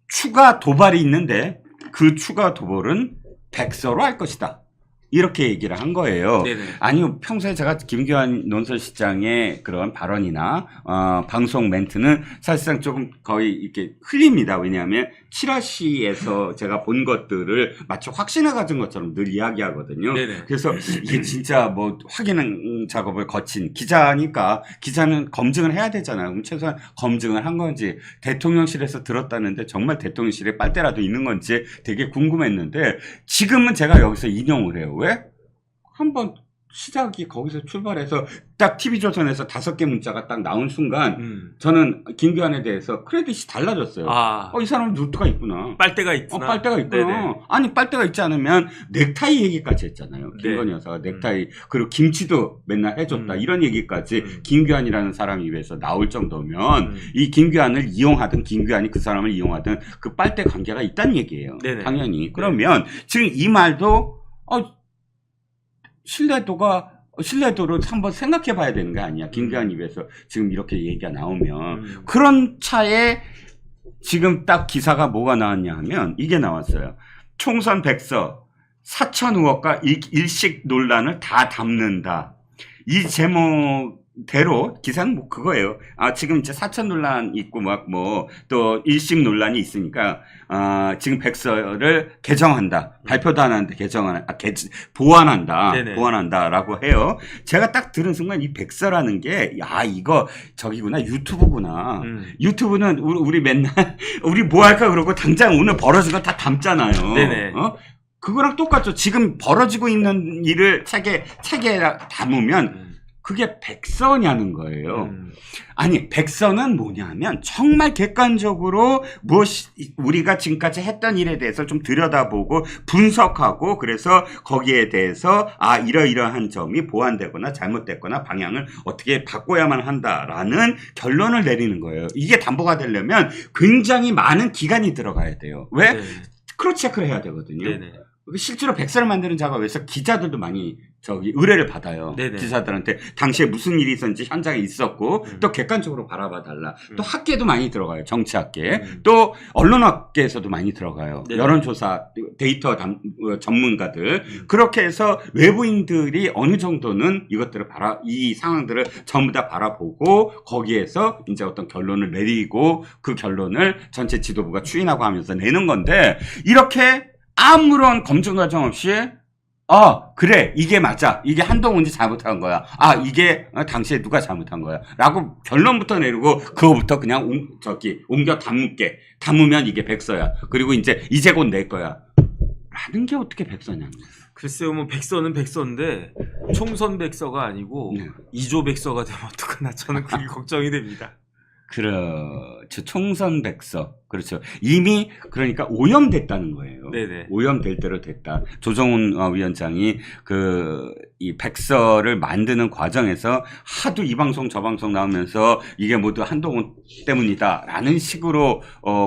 추가 도발이 있는데 그 추가 도발은 백서로 할 것이다. 이렇게 얘기를 한 거예요. 네네. 아니요, 평소에 제가 김규환 논설실장의 그런 발언이나 방송 멘트는 사실상 조금 거의 이렇게 흘립니다. 왜냐하면 치라시에서 제가 본 것들을 마치 확신을 가진 것처럼 늘 이야기하거든요. 네네. 그래서 이게 진짜 뭐 확인 작업을 거친 기자니까 기자는 검증을 해야 되잖아요. 그럼 최소한 검증을 한 건지 대통령실에서 들었다는데 정말 대통령실에 빨대라도 있는 건지 되게 궁금했는데 지금은 제가 여기서 인용을 해요. 왜? 한번 시작이 거기서 출발해서 딱 TV조선에서 5개 문자가 딱 나온 순간 저는 김규환에 대해서 크레딧이 달라졌어요. 이 사람은 루트가 있구나. 빨대가 있구나. 빨대가 있구나. 네네. 아니 빨대가 있지 않으면 넥타이 얘기까지 했잖아요. 네. 김건희 여사가 넥타이 그리고 김치도 맨날 해줬다. 이런 얘기까지 김규환이라는 사람이 위해서 나올 정도면 이 김규환을 이용하든 김규환이 그 사람을 이용하든 그 빨대 관계가 있다는 얘기예요. 네네. 당연히. 그러면 지금 이 말도 신뢰도를 한번 생각해 봐야 되는 거 아니야. 김규환 입에서 지금 이렇게 얘기가 나오면. 그런 차에 지금 딱 기사가 뭐가 나왔냐 하면 이게 나왔어요. 총선 백서 4천 의원과 일식 논란을 다 담는다. 이 제목대로 기사는 뭐 그거예요. 지금 이제 4천 논란 있고 또 일식 논란이 있으니까 지금 백서를 개정한다. 발표도 안 하는데 보완한다. 네네. 보완한다라고 해요. 제가 딱 들은 순간 이 백서라는 게 이거 저기구나. 유튜브구나. 유튜브는 우리 맨날 우리 뭐 할까 그러고 당장 오늘 벌어진 거 다 담잖아요. 네네. 그거랑 똑같죠. 지금 벌어지고 있는 일을 책에 담으면 그게 백서냐는 거예요. 아니, 백서는 뭐냐면 정말 객관적으로 우리가 지금까지 했던 일에 대해서 좀 들여다보고 분석하고 그래서 거기에 대해서 이러이러한 점이 보완되거나 잘못됐거나 방향을 어떻게 바꿔야만 한다라는 결론을 내리는 거예요. 이게 담보가 되려면 굉장히 많은 기간이 들어가야 돼요. 왜? 네. 크로스 체크를 해야 되거든요. 네네. 실제로 백서를 만드는 작업에서 기자들도 많이 의뢰를 받아요. 네네. 기자들한테 당시에 무슨 일이 있었는지 현장에 있었고 또 객관적으로 바라봐 달라. 또 학계도 많이 들어가요. 정치학계. 또 언론학계에서도 많이 들어가요. 네네. 여론조사 데이터 전문가들. 그렇게 해서 외부인들이 어느 정도는 이것들을 이 상황들을 전부 다 바라보고 거기에서 이제 어떤 결론을 내리고 그 결론을 전체 지도부가 추인하고 하면서 내는 건데 이렇게 아무런 검증 과정 없이 그래 이게 맞아 이게 한동훈이 잘못한 거야 이게 당시에 누가 잘못한 거야 라고 결론부터 내리고 그거부터 그냥 옮겨 담으면 이게 백서야 그리고 이제 곧 낼 거야 라는 게 어떻게 백서냐는 거야. 글쎄요, 뭐 백서는 백서인데 총선 백서가 아니고 2조 백서가 되면 어떡하나 저는 그게 걱정이 됩니다. 그렇죠. 총선 백서. 그렇죠. 이미 그러니까 오염됐다는 거예요. 네네. 오염될 대로 됐다. 조정훈 위원장이 이 백서를 만드는 과정에서 하도 이 방송 저 방송 나오면서 이게 모두 한동훈 때문이다라는 식으로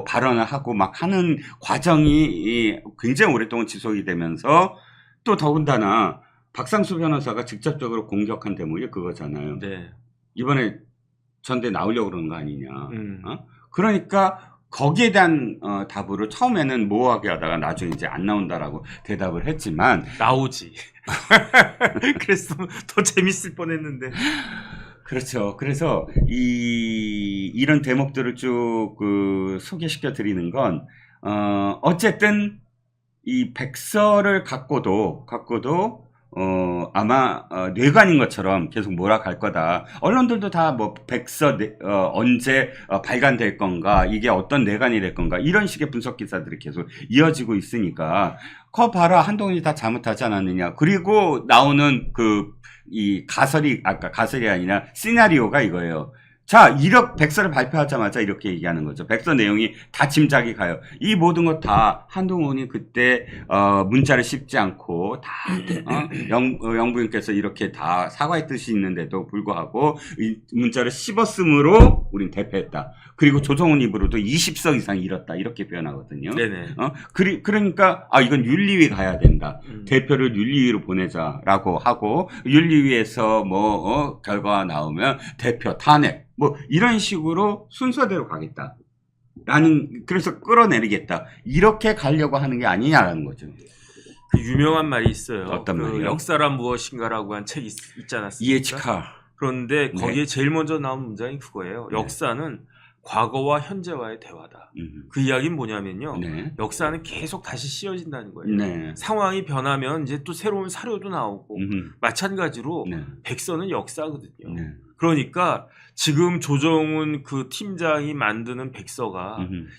발언을 하고 막 하는 과정이 굉장히 오랫동안 지속이 되면서 또 더군다나 박상수 변호사가 직접적으로 공격한 대목이 그거잖아요. 네. 이번에 전대 나오려고 그러는 거 아니냐. 그러니까 거기에 대한 답으로 처음에는 모호하게 하다가 나중에 이제 안 나온다라고 대답을 했지만 나오지. 그래서 더 재밌을 뻔했는데. 그렇죠. 그래서 이런 대목들을 쭉 소개시켜 드리는 건 어쨌든 이 백서를 갖고도 아마 뇌관인 것처럼 계속 몰아갈 거다. 언론들도 다 뭐 백서 언제 발간될 건가, 이게 어떤 뇌관이 될 건가, 이런 식의 분석 기사들이 계속 이어지고 있으니까 거 봐라, 한동훈이 다 잘못하지 않았느냐. 그리고 나오는 이 가설이 아니라 시나리오가 이거예요. 자, 백서를 발표하자마자 이렇게 얘기하는 거죠. 백서 내용이 다 짐작이 가요. 이 모든 것 다 한동훈이 그때 문자를 씹지 않고 다 영부인께서 이렇게 다 사과의 뜻이 있는데도 불구하고 이 문자를 씹었으므로 우린 대패했다. 그리고 조정훈 입으로도 20석 이상 잃었다, 이렇게 표현하거든요. 네네. 그러니까 이건 윤리위 가야 된다. 대표를 윤리위로 보내자라고 하고, 윤리위에서 결과가 나오면 대표 탄핵, 이런 식으로 순서대로 가겠다. 그래서 끌어내리겠다. 이렇게 가려고 하는 게 아니냐라는 거죠. 그 유명한 말이 있어요. 어떤 말이요? 역사란 무엇인가라고 한 책이 있지 않았습니까? 이해치카. 그런데 거기에 네. 제일 먼저 나온 문장이 그거예요. 네. 역사는 과거와 현재와의 대화다. 그 이야기는 뭐냐면요. 네. 역사는 계속 다시 씌워진다는 거예요. 네. 상황이 변하면 이제 또 새로운 사료도 나오고, 마찬가지로 네. 백서는 역사거든요. 네. 그러니까 지금 조정훈 그 팀장이 만드는 백서가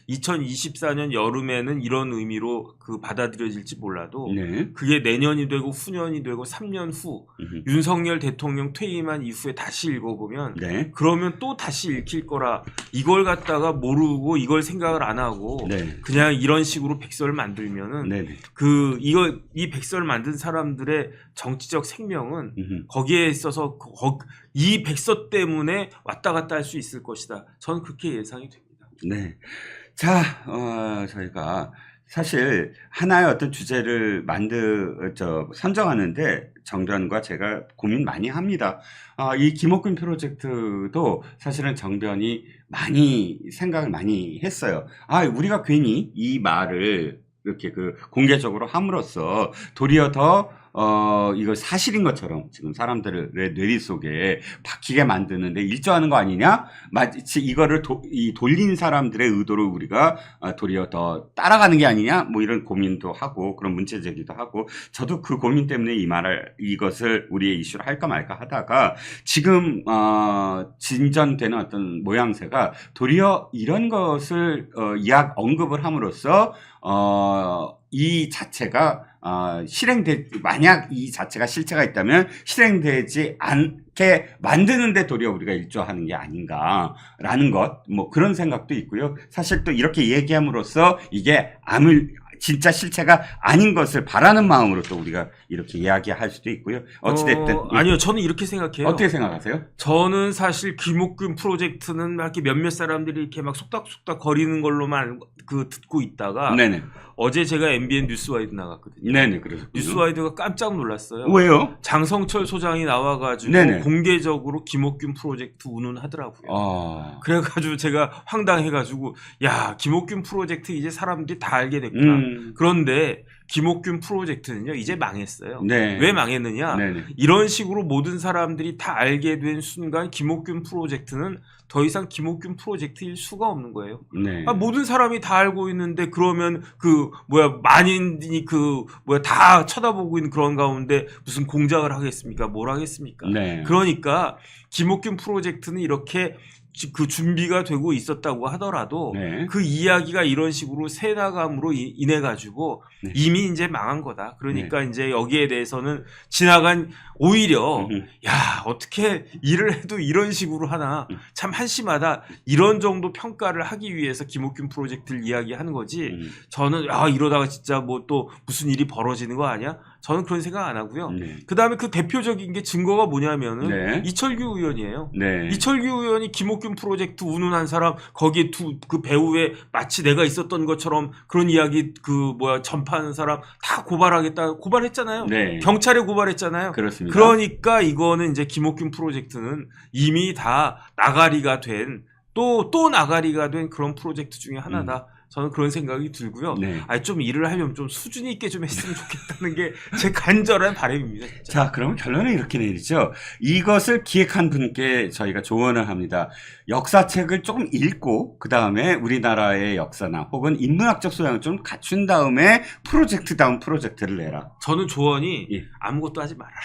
2024년 여름에는 이런 의미로 받아들여질지 몰라도 네. 그게 내년이 되고 후년이 되고 3년 후 윤석열 대통령 퇴임한 이후에 다시 읽어보면 네. 그러면 또 다시 읽힐 거라, 이걸 갖다가 모르고 이걸 생각을 안 하고 네. 그냥 이런 식으로 백서를 만들면은 네. 이 백서를 만든 사람들의 정치적 생명은 음흠. 거기에 있어서 이 백서 때문에 왔다 갔다 할 수 있을 것이다. 저는 그렇게 예상이 됩니다. 네. 자, 저희가 사실 하나의 어떤 주제를 선정하는데 정변과 제가 고민 많이 합니다. 이 김옥균 프로젝트도 사실은 정변이 많이 생각을 많이 했어요. 우리가 괜히 이 말을 이렇게 공개적으로 함으로써 도리어 더 이거 사실인 것처럼 지금 사람들의 뇌리 속에 박히게 만드는데 일조하는 거 아니냐? 마치 이거를 돌린 사람들의 의도를 우리가 도리어 더 따라가는 게 아니냐? 이런 고민도 하고, 그런 문제 제기도 하고, 저도 그 고민 때문에 이것을 우리의 이슈로 할까 말까 하다가 지금 진전되는 어떤 모양새가 도리어 이런 것을 언급을 함으로써 이 자체가 만약 이 자체가 실체가 있다면 실행되지 않게 만드는데 도리어 우리가 일조하는 게 아닌가라는 것, 그런 생각도 있고요. 사실 또 이렇게 얘기함으로써 이게 진짜 실체가 아닌 것을 바라는 마음으로 또 우리가 이렇게 이야기할 수도 있고요. 어찌됐든. 아니요, 저는 이렇게 생각해요. 어떻게 생각하세요? 저는 사실 김옥균 프로젝트는 막 이렇게 몇몇 사람들이 이렇게 막 속닥속닥 거리는 걸로만 듣고 있다가, 네네. 어제 제가 MBN 뉴스와이드 나갔거든요. 네네, 그래서. 뉴스와이드가 깜짝 놀랐어요. 왜요? 장성철 소장이 나와가지고 네네. 공개적으로 김옥균 프로젝트 운운하더라고요. 그래가지고 제가 황당해가지고, 야, 김옥균 프로젝트 이제 사람들이 다 알게 됐구나. 그런데 김옥균 프로젝트는요, 이제 망했어요. 네. 왜 망했느냐? 네네. 이런 식으로 모든 사람들이 다 알게 된 순간 김옥균 프로젝트는 더 이상 김옥균 프로젝트일 수가 없는 거예요. 네. 모든 사람이 다 알고 있는데, 그러면 만인이 다 쳐다보고 있는 그런 가운데 무슨 공작을 하겠습니까? 뭘 하겠습니까? 네. 그러니까 김옥균 프로젝트는 이렇게 준비가 되고 있었다고 하더라도 네. 그 이야기가 이런 식으로 새나감으로 인해 가지고 네. 이미 이제 망한 거다. 그러니까 이제 여기에 대해서는 오히려 야, 어떻게 일을 해도 이런 식으로 하나, 참 한심하다, 이런 정도 평가를 하기 위해서 김옥균 프로젝트를 이야기하는 거지. 저는 이러다가 진짜 또 무슨 일이 벌어지는 거 아니야? 저는 그런 생각 안 하고요. 그 다음에 그 대표적인 게 증거가 뭐냐면은 네. 이철규 의원이에요. 네. 이철규 의원이 김옥균 프로젝트 운운한 사람, 거기에 그 배우에 마치 내가 있었던 것처럼 그런 이야기 전파하는 사람 다 고발했잖아요. 네. 경찰에 고발했잖아요. 그렇습니다. 그러니까 이거는 이제 김옥균 프로젝트는 이미 다 나가리가 된 또 나가리가 된 그런 프로젝트 중에 하나다. 저는 그런 생각이 들고요. 네. 좀 일을 하려면 좀 수준 있게 좀 했으면 좋겠다는 게 제 간절한 바람입니다. 진짜. 자, 그러면 결론은 이렇게 내리죠. 이것을 기획한 분께 저희가 조언을 합니다. 역사책을 조금 읽고 그 다음에 우리나라의 역사나 혹은 인문학적 소양을 좀 갖춘 다음에 프로젝트다운 프로젝트를 내라. 저는 조언이 예. 아무것도 하지 말아라.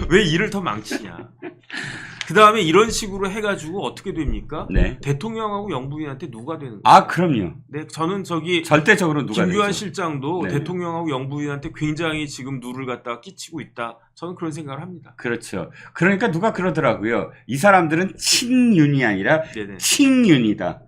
왜 일을 더 망치냐. 그 다음에 이런 식으로 해가지고 어떻게 됩니까? 네. 대통령하고 영부인한테 누가 되는 거예요? 아, 그럼요. 네, 저는 저기 절대적으로 누가 김규환 되죠. 실장도 네. 대통령하고 영부인한테 굉장히 지금 누를 갖다가 끼치고 있다. 저는 그런 생각을 합니다. 그렇죠. 그러니까 누가 그러더라고요. 이 사람들은 친윤이 아니라 네네. 친윤이다.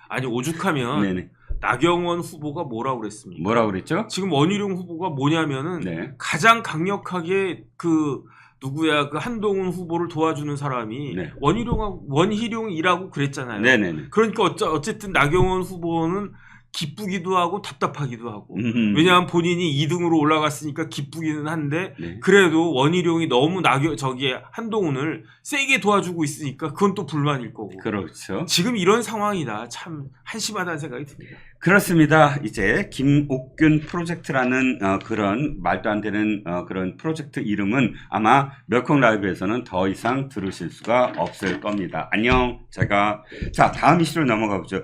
아니 오죽하면 네네. 나경원 후보가 뭐라고 그랬습니까? 뭐라고 그랬죠? 지금 원희룡 후보가 뭐냐면은 네. 가장 강력하게 그 누구야 그 한동훈 후보를 도와주는 사람이 네. 원희룡이라고 그랬잖아요. 네네네. 그러니까 어쨌든 나경원 후보는 기쁘기도 하고 답답하기도 하고 왜냐하면 본인이 2등으로 올라갔으니까 기쁘기는 한데 네. 그래도 원희룡이 너무 한동훈을 세게 도와주고 있으니까 그건 또 불만일 거고 그렇죠. 지금 이런 상황이다 참 한심하다는 생각이 듭니다. 그렇습니다. 이제 김옥균 프로젝트라는 그런 말도 안 되는 그런 프로젝트 이름은 아마 멸콩 라이브에서는 더 이상 들으실 수가 없을 겁니다. 안녕. 자, 다음 이슈로 넘어가 보죠.